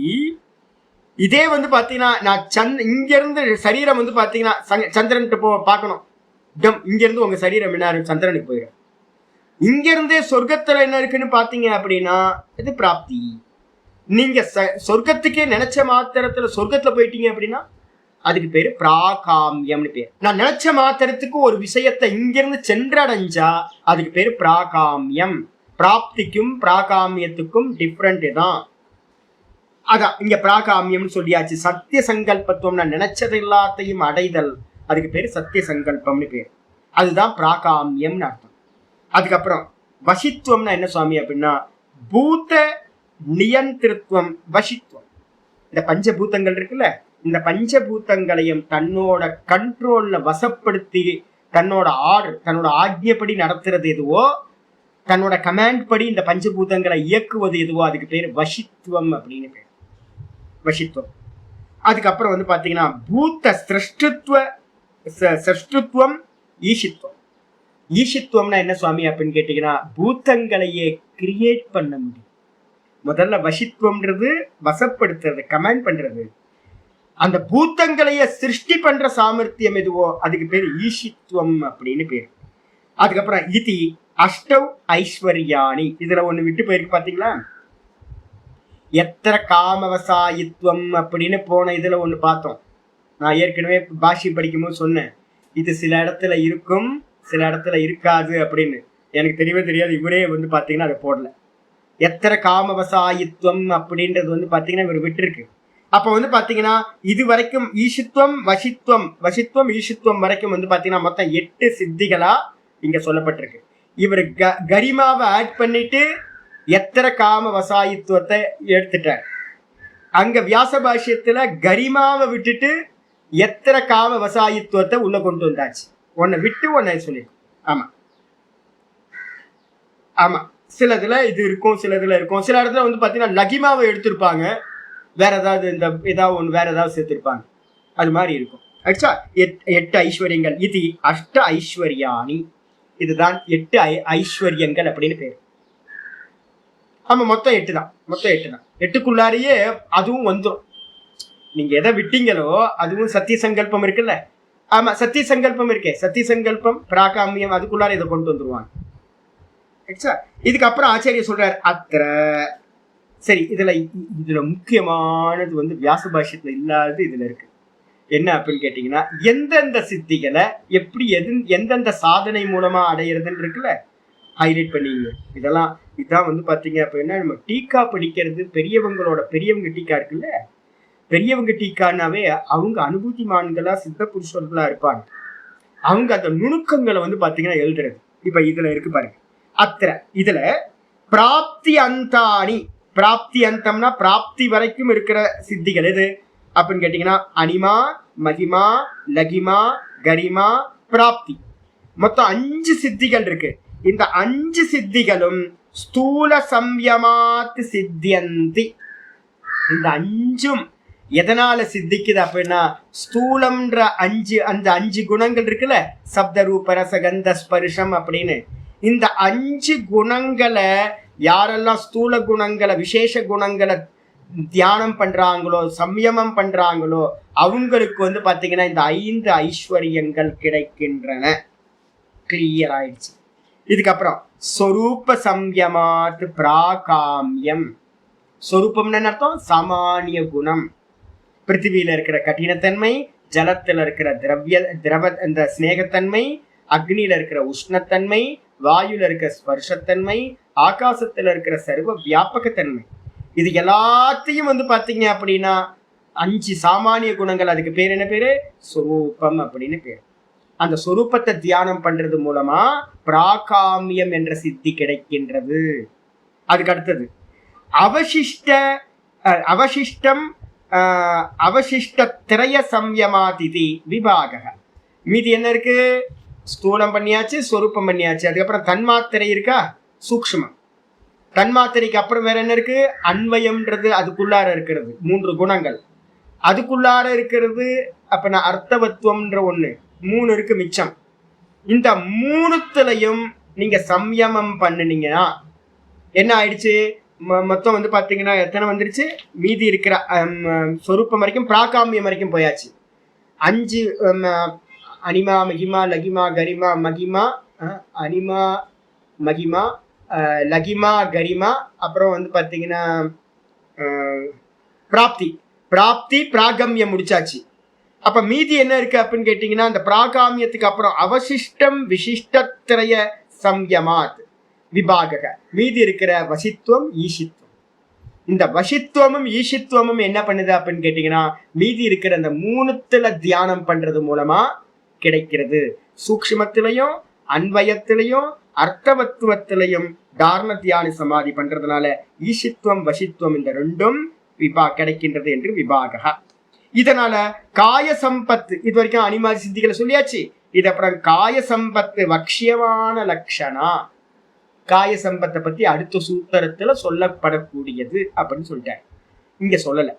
இதே வந்து பாத்தீங்கன்னா நான் இங்க இருந்து சரீரம் வந்து பாத்தீங்கன்னா சந்திரன் பார்க்கணும். இங்க இருந்து உங்க சரீரம் என்ன சந்திரனுக்கு போயிடும். இங்க இருந்தே சொர்க்கத்துல என்ன இருக்குன்னு பாத்தீங்க அப்படின்னா இது பிராப்தி. நீங்க சொர்க்கத்துக்கே நினைச்ச மாத்திரத்துல சொர்க்கத்துல போயிட்டீங்க அப்படின்னா அதுக்கு பேரு பிராகாமியம்னு பேரு. நான் நினைச்ச மாத்திரத்துக்கு ஒரு விஷயத்தை இங்கிருந்து சென்றடைஞ்சா அதுக்கு பேரு பிராகாமியம். பிராப்திக்கும் பிராகாமியத்துக்கும் டிஃப்ரெண்ட் தான். அதான் இங்க பிராகாமியம்னு சொல்லியாச்சு. சத்திய சங்கல்பத்துவம், நான் நினைச்சது எல்லாத்தையும் அடைதல், அதுக்கு பேரு சத்திய சங்கல்பம்னு பேரு. அதுதான் பிராகாமியம்னு அர்த்தம். அதுக்கப்புறம் வசித்துவம்னா என்ன சுவாமி அப்படின்னா, பூத நியந்திரத்துவம். வசித்துவம், இந்த பஞ்சபூதங்கள் இருக்குல்ல, இந்த பஞ்சபூதங்களையும் தன்னோட கண்ட்ரோல்ல வசப்படுத்தி தன்னோட ஆர்டர், தன்னோட ஆக்ஞைப்படி நடத்துறது எதுவோ, தன்னோட கமாண்ட் படி இந்த பஞ்சபூதங்களை இயக்குவது எதுவோ அதுக்கு பேரு வசித்துவம் அப்படின்னு பேரு. வசித்துவம். அதுக்கப்புறம் வந்து பாத்தீங்கன்னா பூத்த சிருஷ்டுத்துவம் ஈஷித்துவம். ஈஷித்துவம்னா என்ன சுவாமி அப்படின்னு கேட்டீங்கன்னா, பூத்தங்களையே கிரியேட் பண்ண முடியும். முதல்ல வசித்துவம்ன்றது வசப்படுத்துறது, கமாண்ட் பண்றது. அந்த பூத்தங்களையே சிருஷ்டி பண்ற சாமர்த்தியம் எதுவோ அதுக்கு பேரு ஈஷித்துவம் அப்படின்னு பேரு. அதுக்கப்புறம் இதி அஷ்டவ் ஐஸ்வர்யாணி. இதுல ஒண்ணு விட்டு போயிருக்கு பாத்தீங்களா, எத்தனை காமவசாயித்துவம் அப்படின்னு போன இதுல ஒண்ணு பார்த்தோம். நான் ஏற்கனவே பாஷ்யம் படிக்கும்போது சொன்னேன், இது சில இடத்துல இருக்கும் சில இடத்துல இருக்காது அப்படின்னு. எனக்கு தெரியவே தெரியாது, இவரே வந்து பாத்தீங்கன்னா அதை போடல. எத்தனை காமவசாயித்துவம் அப்படின்றது வந்து பாத்தீங்கன்னா இவர் விட்டுருக்கு. அப்ப வந்து பாத்தீங்கன்னா இது வரைக்கும் ஈஷித்துவம் வசித்துவம், வசித்துவம் ஈஷித்துவம் வரைக்கும் வந்து பாத்தீங்கன்னா மொத்தம் 8 சித்திகளா இங்க சொல்லப்பட்டிருக்கு. இவர் கரிமாவை ஆட் பண்ணிட்டு எத்தனை காம வசாயித்துவத்தை எடுத்துட்டார். அங்க வியாச பாஷ்யத்துல கரிமாவை விட்டுட்டு எத்தனை காம வசாயித்துவத்தை உள்ள கொண்டு வந்தாச்சு. ஒன்னை விட்டு ஒன்னை சொல்லிருக்கும். ஆமா ஆமா, சிலதுல இது இருக்கும், சிலதுல இருக்கும். சில இடத்துல வந்து பாத்தீங்கன்னா லகிமாவை எடுத்திருப்பாங்க, வேற ஏதாவது இந்த ஏதாவது ஒன்று வேற ஏதாவது சேர்த்திருப்பாங்க. அது மாதிரி இருக்கும். ஆக்சுவலா 8 ஐஸ்வர்யங்கள். இது அஷ்ட ஐஸ்வர்யாணி. இதுதான் 8 ஐஸ்வர்யங்கள் அப்படின்னு பேரு. ஆமா, மொத்தம் 8 தான். மொத்தம் 8 தான். 8க்குள்ளாரியே அதுவும் வந்துடும். நீங்க எதை விட்டீங்களோ அதுவும் சத்திய சங்கல்பம் இருக்குல்ல, ஆமா, சத்திய சங்கல்பம் இருக்கே, சத்திய சங்கல்பம் பிராகாமியம், அதுக்குள்ளார இதை கொண்டு வந்துருவாங்க. இதுக்கப்புறம் ஆச்சாரியர் சொல்றார் அத்திர. சரி, இதுல முக்கியமானது வந்து வியாச பாஷ்யத்துல இல்லாதது இதுல இருக்கு. என்ன அப்படின்னு கேட்டீங்கன்னா, எந்தெந்த சித்திகளை எப்படி எந்தெந்த சாதனை மூலமா அடையிறதுன்னு இருக்குல்ல, ஹைலைட் பண்ணிங்க. இதான் வந்து பாத்தீங்க அப்படின்னா, நம்ம டீக்கா படிக்கிறது, பெரியவங்க டீக்கா இருக்குல்ல, பெரியவங்க டீக்கானாவே அவங்க அனுபூதிமான்களா சித்த புருஷர்களா இருப்பாங்க. அவங்க அந்த நுணுக்கங்களை வந்து பாத்தீங்கன்னா எழுதுறது. இப்ப இதுல இருக்கு பாருங்க, அத்திர. இதுல பிராப்தி அந்தானி, பிராப்தி அந்தம்னா பிராப்தி வரைக்கும் இருக்கிற சித்திகள் எது அப்படின்னு கேட்டீங்கன்னா, அனிமா, மகிமா, லகிமா, கரிமா, பிராப்தி. மொத்தம் 5 சித்திகள் இருக்கு. இந்த 5 சித்திகளும் ஸ்தூல சம்யமாத் சித்தியந்தி. இந்த 5ம் எதனால சித்திக்குது அப்படின்னா, ஸ்தூலம்ன்ற அந்த 5 குணங்கள் இருக்குல்ல, சப்த ரூப ரச கந்த ஸ்பர்ஷம் அப்படின்னு, இந்த 5 குணங்களை யாரெல்லாம் ஸ்தூல குணங்களை, விசேஷ குணங்களை தியானம் பண்றாங்களோ, சம்யமம் பண்றாங்களோ, அவங்களுக்கு வந்து பாத்தீங்கன்னா இந்த 5 ஐஸ்வர்யங்கள் கிடைக்கின்றன. கிளியர் ஆயிடுச்சு. இதுக்கப்புறம் சொரூப சம்யமாத் பிராகாமியம். சொரூபம்னு அர்த்தம் சாமானிய குணம். பிருத்திவியில இருக்கிற கடினத்தன்மை, ஜலத்துல இருக்கிற இந்த ஸ்நேகத்தன்மை, அக்னியில இருக்கிற உஷ்ணத்தன்மை, வாயுல இருக்கிற ஸ்பர்ஷத்தன்மை, ஆகாசத்துல இருக்கிற சர்வ வியாபகத்தன்மை, இது எல்லாத்தையும் வந்து பாத்தீங்க அப்படின்னா 5 சாமானிய குணங்கள். அதுக்கு பேர் என்ன பேரு? சொரூபம் அப்படின்னு பேர். அந்த சொரூபத்தை தியானம் பண்றது மூலமா பிராகாமியம் என்ற சித்தி கிடைக்கின்றது. அதுக்கு அடுத்தது அவசிஷ்ட திரய சம்யமாதிதி விபாக. மீதி என்ன இருக்கு? ஸ்தூலம் பண்ணியாச்சு, சொரூபம் பண்ணியாச்சு. அதுக்கப்புறம் தன்மாத்திரை இருக்கா, சூக்ஷ்மம். தன்மாத்திரைக்கு அப்புறம் வேற என்ன இருக்கு? அன்வயம்ன்றது அதுக்குள்ளார இருக்கிறது, 3 குணங்கள் அதுக்குள்ளார இருக்கிறது. அப்ப அர்த்தவத்துவம்ன்ற 1, 3 இருக்கு மிச்சம். இந்த 3த்துலயும் நீங்க சம்யமம் பண்ணினீங்கன்னா என்ன ஆயிடுச்சு? மொத்தம் வந்து பாத்தீங்கன்னா எத்தனை வந்துருச்சு? மீதி இருக்கிற சொரூபம் வரைக்கும், பிராகாமியம் வரைக்கும் போயாச்சு. 5 அனிமா, மகிமா, லகிமா, கரிமா, மகிமா, அனிமா, மகிமா, லகிமா, கரிமா, அப்புறம் வந்து பாத்தீங்கன்னா பிராப்தி பிராகமியம் முடிச்சாச்சு. அப்ப மீதி என்ன இருக்கு அப்படின்னு கேட்டீங்கன்னா, அந்த பிராகாமியத்துக்கு அப்புறம் அவசிஷ்டம் விசிஷ்டத்திரய சம்யமாத் விபாக. மீதி இருக்கிற வசித்துவம், ஈஷித்துவம். இந்த வசித்துவமும் ஈஷித்துவமும் என்ன பண்ணுது அப்படின்னு கேட்டீங்கன்னா, மீதி இருக்கிற அந்த 3த்துல தியானம் பண்றது மூலமா கிடைக்கிறது. சூக்ஷ்மத்திலையும் அன்வயத்திலையும் அர்த்தவத்துவத்திலையும் தாரண தியான சமாதி பண்றதுனால ஈஷித்துவம் வசித்துவம் இந்த 2ம் கிடைக்கின்றது என்று விபாக. இதனால காய சம்பத்து, இது வரைக்கும் அனிமாதி சித்திகளை சொல்லியாச்சு. இது அப்புறம் காய சம்பத்து வக்ஷியமான லட்சணா. காய சம்பத்தை பத்தி அடுத்த சூத்திரத்துல சொல்லப்படக்கூடியது அப்படின்னு சொல்லிட்டாரு, இங்க சொல்லல.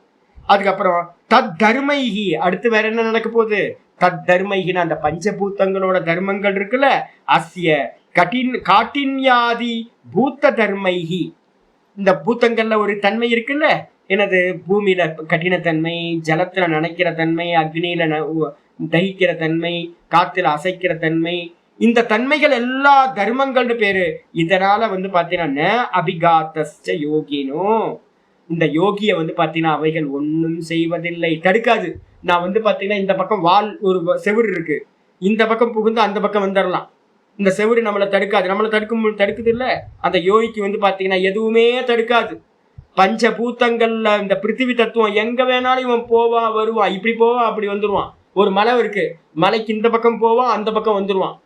அதுக்கப்புறம் தத் தர்மைகி, அடுத்து வேற என்ன நடக்க போகுது? தத் தர்மைகின அந்த பஞ்சபூத்தங்களோட தர்மங்கள் இருக்குல்ல, அஸ்ய காட்டின்யாதி பூத்த தர்மைகி. இந்த பூத்தங்கள்ல ஒரு தன்மை இருக்குல்ல, எனது பூமியில கடினத்தன்மை, ஜலத்துல நனைக்கிற தன்மை, அக்னியில தகிக்கிற தன்மை, காத்துல அசைக்கிற தன்மை, இந்த தன்மைகள் எல்லா தர்மங்கள்னு பேரு. இதனால வந்து பாத்தீங்கன்னா அபிகாத்த யோகினோ, இந்த யோகிய வந்து பாத்தீங்கன்னா அவைகள் ஒன்னும் செய்வதில்லை, தடுக்காது. நான் வந்து பாத்தீங்கன்னா இந்த பக்கம் வால் ஒரு செவுரு இருக்கு, இந்த பக்கம் புகுந்து அந்த பக்கம் வந்துடலாம். இந்த செவுரு நம்மளை தடுக்காது. நம்மளை தடுக்குது இல்ல, அந்த யோகிக்கு வந்து பாத்தீங்கன்னா எதுவுமே தடுக்காது. பஞ்சபூத்தங்கள்ல இந்த பிருத்திவி தத்துவம் எங்க வேணாலும் இவன் போவான் வருவான், இப்படி போவான் அப்படி வந்துருவான். ஒரு மலை இருக்கு, மலைக்கு இந்த பக்கம் போவான் அந்த பக்கம் வந்துருவான்.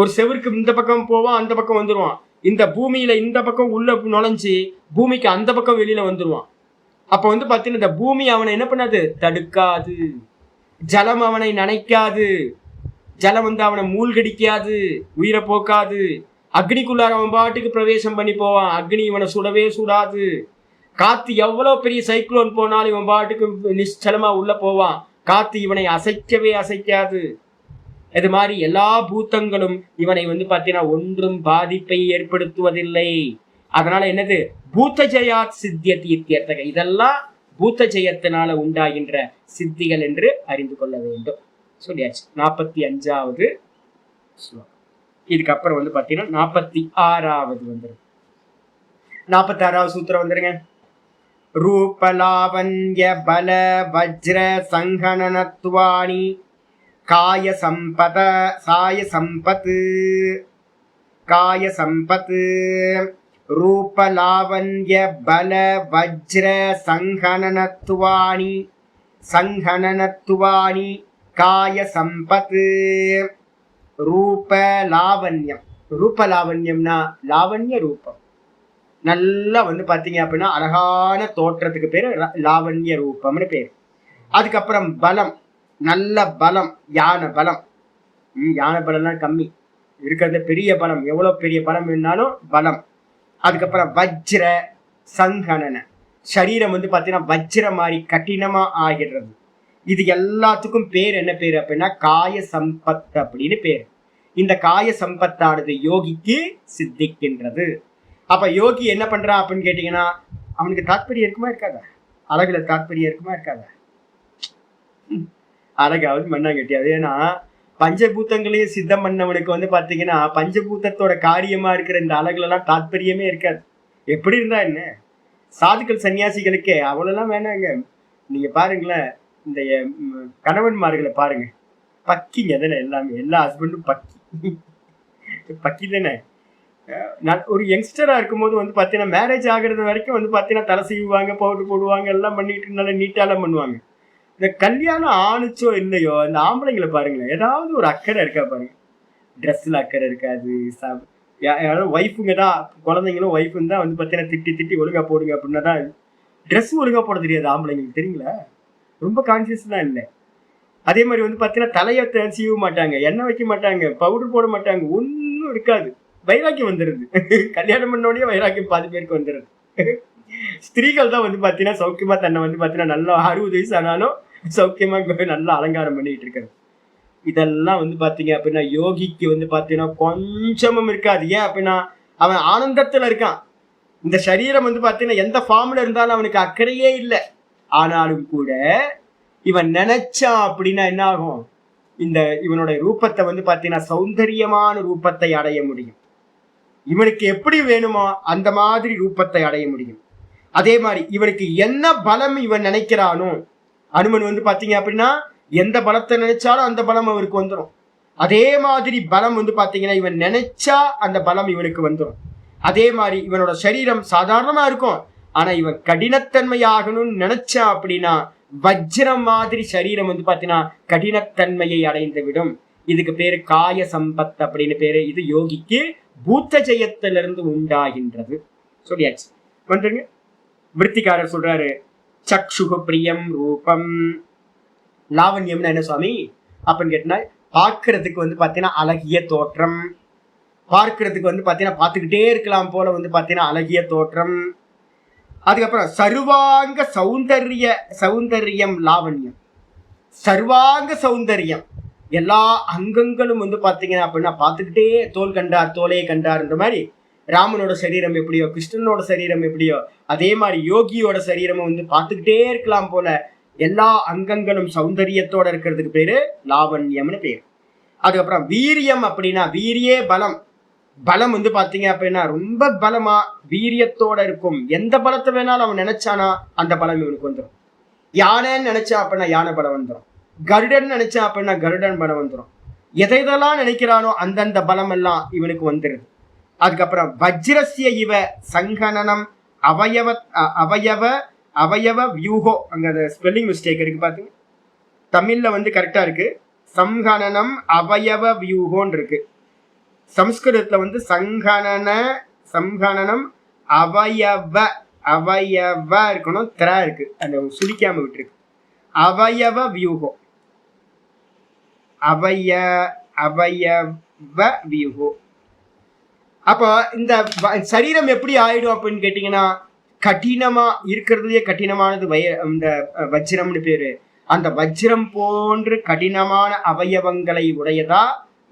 ஒரு செவருக்கு இந்த பக்கம் போவான் அந்த பக்கம் வந்துருவான். இந்த பூமியில இந்த பக்கம் உள்ள நுழைஞ்சு பூமிக்கு அந்த பக்கம் வெளியில வந்துருவான். அப்ப வந்து பாத்தீங்கன்னா இந்த பூமி அவனை என்ன பண்ணாது? தடுக்காது. ஜலம் அவனை நனைக்காது, ஜலம் வந்து அவனை மூழ்கடிக்காது, உயிரை போக்காது. அக்னிக்குள்ளார அவன் பாட்டுக்கு பிரவேசம் பண்ணி போவான், அக்னி இவனை சுடவே சுடாது. காத்து எவ்வளவு பெரிய சைக்ளோன் போனாலும் இவன் பாட்டுக்கு நிச்சலமா உள்ள போவான், காத்து இவனை அசைக்கவே அசைக்காது. இது மாதிரி எல்லா பூத்தங்களும் இவனை வந்து பாத்தீங்கன்னா ஒன்றும் பாதிப்பை ஏற்படுத்துவதில்லை. அதனால என்னது? பூத்த ஜெயாத் சித்தியத் இத்தியர்த்தக. இதெல்லாம் பூத்த ஜெயத்தினால உண்டாகின்ற சித்திகள் என்று அறிந்து கொள்ள வேண்டும். சொல்லியாச்சு. 45வது ஸ்லோகம். இதுக்கப்புறம் வந்து பாத்தீங்கன்னா 46வது வந்துடும். 46வது சூத்திரம் வந்துருங்க. ரூபலாவண்ய பல வஜ்ர சங்கனனத்வானி காய சம்பத சாய சம்பத் காய சம்பத் ரூபலாவண்ய பல வஜ்ர சங்கனனத்வானி சங்கனனத்வானி காய சம்பத் ரூபலாவண்யம். ரூபலாவண்யம்னா லாவண்ய ரூபம். நல்லா வந்து பாத்தீங்க அப்படின்னா அழகான தோற்றத்துக்கு பேரு லாவண்ய ரூபம்னு பேரு. அதுக்கப்புறம் பலம், நல்ல பலம், யானை பலம். யானை பலம்லாம் கம்மி, இருக்கிறது பெரிய பலம். எவ்வளவு பெரிய பலம் வேணாலும் பலம். அதுக்கப்புறம் வஜ்ர சங்கனன, சரீரம் வந்து பாத்தீங்கன்னா வஜ்ர மாதிரி கடினமா ஆகிடுறது. இது எல்லாத்துக்கும் பேர் என்ன பேரு அப்படின்னா காய சம்பத் அப்படின்னு பேரு. இந்த காய சம்பத்தானது யோகிக்கு சித்திக்கின்றது. அப்ப யோகி என்ன பண்றான் அப்படின்னு கேட்டீங்கன்னா, அவனுக்கு தாற்பயம் இருக்குமா இருக்காதா? அழகுல தாற்பயம் இருக்குமா இருக்காதா? அழகாவது மண்ணாங்கட்டியாது. ஏன்னா பஞ்சபூத்தங்களையும் சித்தம் பண்ணவனுக்கு வந்து பாத்தீங்கன்னா பஞ்சபூத்தத்தோட காரியமா இருக்கிற இந்த அழகுல எல்லாம் தாற்பயமே இருக்காது. எப்படி இருந்தா என்ன? சாதுக்கள் சன்னியாசிகளுக்கே அவ்வளவுலாம் வேணாங்க. நீங்க பாருங்களேன், இந்த கணவன்மார்களை பாருங்க, பக்கிங்க தானே எல்லாமே. எல்லா ஹஸ்பண்டும் பக்கி தானே. நான் ஒரு யங்ஸ்டரா இருக்கும்போது வந்து பாத்தீங்கன்னா மேரேஜ் ஆகுறது வரைக்கும் வந்து பாத்தீங்கன்னா தலை செய்வாங்க, பவுடர் போடுவாங்க, எல்லாம் பண்ணிட்டு நல்லா நீட்டாலாம் பண்ணுவாங்க. இந்த கல்யாணம் ஆணுச்சோ இல்லையோ இந்த ஆம்பளைங்களை பாருங்களேன், ஏதாவது ஒரு அக்கறை இருக்கா பாருங்க. ட்ரெஸ்ல அக்கறை இருக்காது. ஒய்ஃபுங்க தான், குழந்தைங்களும் ஒய்ஃபுங்க தான் வந்து பாத்தீங்கன்னா திட்டி ஒழுங்கா போடுங்க அப்படின்னா தான். ட்ரெஸ் ஒழுங்கா போட தெரியாது ஆம்பளைங்களுக்கு, தெரியுங்களா? ரொம்ப கான்சியஸ் தான் இல்லை. அதே மாதிரி வந்து பாத்தீங்கன்னா தலையை சீவ மாட்டாங்க, எண்ணெய் வைக்க மாட்டாங்க, பவுடர் போட மாட்டாங்க, ஒன்றும் இருக்காது. வைராக்கியம் வந்துடுது. கல்யாணம் பண்ணோடய வைராக்கியம் பாதி பேருக்கு வந்துடுது. ஸ்திரீகள் தான் வந்து பாத்தீங்கன்னா சௌக்கியமா தன்னை வந்து பாத்தீங்கன்னா நல்லா 60 வயசு ஆனாலும் சௌக்கியமா நல்லா அலங்காரம் பண்ணிட்டு இருக்கிறது. இதெல்லாம் வந்து பாத்தீங்க அப்படின்னா யோகிக்கு வந்து பாத்தீங்கன்னா கொஞ்சமும் இருக்காது. ஏன் அப்படின்னா அவன் ஆனந்தத்துல இருக்கான். இந்த சரீரம் வந்து பாத்தீங்கன்னா எந்த ஃபார்ம்ல இருந்தாலும் அவனுக்கு அக்கறையே இல்லை. ஆனாலும் கூட இவன் நினைச்சான் அப்படின்னா என்ன ஆகும், இந்த இவனோட ரூபத்தை வந்து பாத்தீங்கன்னா சௌந்தரியமான ரூபத்தை அடைய முடியும். இவனுக்கு எப்படி வேணுமோ அந்த மாதிரி ரூபத்தை அடைய முடியும். அதே மாதிரி இவனுக்கு என்ன பலம் இவன் நினைக்கிறானோ, அனுமன் வந்து பாத்தீங்க அப்படின்னா எந்த பலத்தை நினைச்சாலும் அந்த பலம் அவருக்கு வந்துடும். அதே மாதிரி பலம் வந்து பாத்தீங்கன்னா இவன் நினைச்சா அந்த பலம் இவனுக்கு வந்துடும். அதே மாதிரி இவனோட சரீரம் சாதாரணமா இருக்கும், ஆனா இவன் கடினத்தன்மையாகணும்னு நினைச்சா அப்படின்னா வஜ்ரம் மாதிரி சரீரம் வந்து பாத்தீங்கன்னா கடினத்தன்மையை அடைந்து விடும். இதுக்கு பேரு காய சம்பத் அப்படின்னு பேரு. இது யோகிக்கு பூத்த ஜெயத்திலிருந்து உண்டாகின்றது. சொல்லியாச்சு. வந்துருங்க. விருத்திகாரர் சொல்றாரு, சக்ஷுகு பிரியம் ரூபம். லாவண்யம்னா என்ன சுவாமி அப்படின்னு கேட்டா, பார்க்கறதுக்கு வந்து பாத்தீங்கன்னா அழகிய தோற்றம். பார்க்கறதுக்கு வந்து பாத்தீங்கன்னா பார்த்துக்கிட்டே இருக்கலாம் போல வந்து பாத்தீங்கன்னா அழகிய தோற்றம். அதுக்கப்புறம் சர்வாங்க சௌந்தர்யம் லாவண்யம். சர்வாங்க சௌந்தர்யம், எல்லா அங்கங்களும் வந்து பாத்தீங்கன்னா அப்படின்னா பார்த்துக்கிட்டே தோல் கண்டார் தோலே கண்டார்ன்ற மாதிரி ராமனோட சரீரம் எப்படியோ, கிருஷ்ணனோட சரீரம் எப்படியோ, அதே மாதிரி யோகியோட சரீரமும் வந்து பார்த்துக்கிட்டே இருக்கலாம் போல எல்லா அங்கங்களும் சௌந்தரியத்தோட இருக்கிறதுக்கு பேரு லாவண்யம்னு பேரு. அதுக்கப்புறம் வீரியம் அப்படின்னா வீரியே பலம். பலம் வந்து பாத்தீங்க அப்படின்னா ரொம்ப பலமா வீரியத்தோட இருக்கும். எந்த பலத்தை வேணாலும் அவன் நினைச்சானா அந்த பலம் இவனுக்கு வந்துடும். யானைன்னு நினைச்சா அப்படின்னா யானை பலம் வந்துடும். கருடன் நினைச்சா அப்படின்னா கருடன் பலம் வந்துடும். எதையெல்லாம் நினைக்கிறானோ அந்தந்த பலம் எல்லாம் இவனுக்கு வந்துடுது. அதுக்கப்புறம் வஜ்ரஸ்ய இவ சங்கனனம் அவயவ வியூகோ. அங்க ஸ்பெல்லிங் மிஸ்டேக் இருக்கு பாத்தீங்க. தமிழ்ல வந்து கரெக்டா இருக்கு, சங்கனனம் அவயவ வியூகோன்னு இருக்கு. சம்ஸ்கிருதத்துல வந்து சங்கனனம் அவயவ இருக்கணும், திரா இருக்கு, அந்த சுழிக்காம விட்டுருக்கு. அவயவ வியூகம், அவயவ வியூகம். அப்போ இந்த சரீரம் எப்படி ஆயிடும் அப்படின்னு கேட்டீங்கன்னா, கடினமா இருக்கிறதுலயே கடினமானது இந்த வஜ்ரம்னு பேரு. அந்த வஜ்ரம் போன்று கடினமான அவயவங்களை உடையதா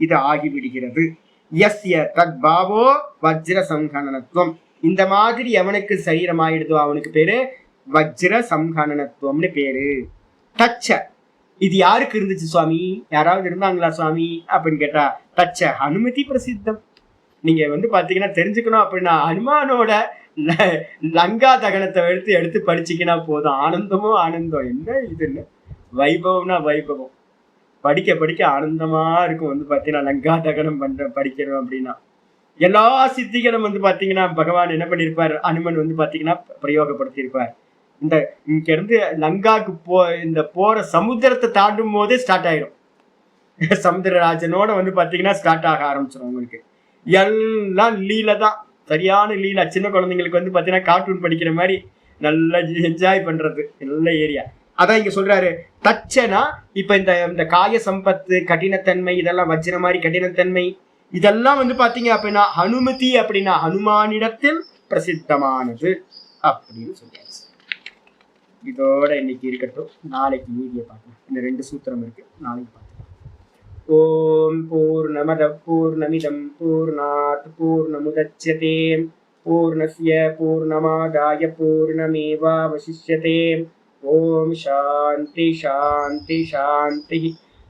இது ஆகிவிடுகிறது. யஸ்ய தத் பாவோ வஜ்ர சங்கனனத்துவம். இந்த மாதிரி எவனுக்கு சரீரம் ஆயிடுதோ அவனுக்கு பேரு வஜ்ர சங்கனனத்துவம்னு பேரு. தச்ச இது யாருக்கு இருந்துச்சு சுவாமி, யாராவது இருந்தாங்களா சுவாமி அப்படின்னு கேட்டா, தச்ச அனுமதி பிரசித்தம். நீங்க வந்து பாத்தீங்கன்னா தெரிஞ்சுக்கணும் அப்படின்னா ஹனுமானோட லங்கா தகனத்தை எடுத்து படிச்சீங்கன்னா போதும். ஆனந்தமோ ஆனந்தம். என்ன இதுன்னு வைபவம்னா வைபவம். படிக்க படிக்க ஆனந்தமா இருக்கும். வந்து பாத்தீங்கன்னா லங்கா தகனம் படிக்கணும் அப்படின்னா எல்லா சித்திகளும் வந்து பாத்தீங்கன்னா பகவான் என்ன பண்ணிருப்பார், அனுமன் வந்து பாத்தீங்கன்னா பிரயோகப்படுத்தியிருப்பார். இந்த இங்க இருந்து லங்காக்கு இந்த போற சமுத்திரத்தை தாண்டும் போதே ஸ்டார்ட் ஆயிடும். சமுத்திரராஜனோட வந்து பாத்தீங்கன்னா ஸ்டார்ட் ஆக ஆரம்பிச்சிடும் உங்களுக்கு. எல்லாம் லீலை தான், சரியான லீலா. சின்ன குழந்தைங்களுக்கு வந்து பாத்தீங்கன்னா கார்ட்டூன் படிக்கிற மாதிரி நல்லா என்ஜாய் பண்றது நல்ல ஏரியா. அதான் இங்க சொல்றாரு தச்சனா. இப்ப இந்த காய சம்பத்து, கடினத்தன்மை, இதெல்லாம் வஜ்ர மாதிரி கடினத்தன்மை, இதெல்லாம் வந்து பாத்தீங்க அப்படின்னா ஹனுமதி அப்படின்னா ஹனுமானிடத்தில் பிரசித்தமானது அப்படின்னு சொல்லியாச்சு. இதோட இன்னைக்கு இருக்கட்டும். நாளைக்கு மீதியை பார்க்கலாம். இந்த 2 சூத்திரம் இருக்கு, நாளைக்கு பார்க்கலாம். ஓம் பூர்ணமத பூர்ணமிதம் பூர்ணாத் பூர்ணமுதச்யதே பூர்ணஸ்ய பூர்ணமாதாய பூர்ணமேவாவசிஷ்யதே. ஓம் சாந்தி சாந்தி சாந்தி.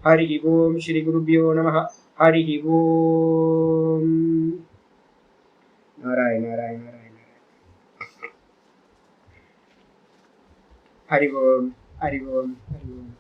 ஹரி ஓம் ஸ்ரீ குருபியோ நமः. ஹரி ஓம். நாராயண நாராயண நாராயண. ஹரி ஓம் ஹரி ஓம் ஹரி ஓம்.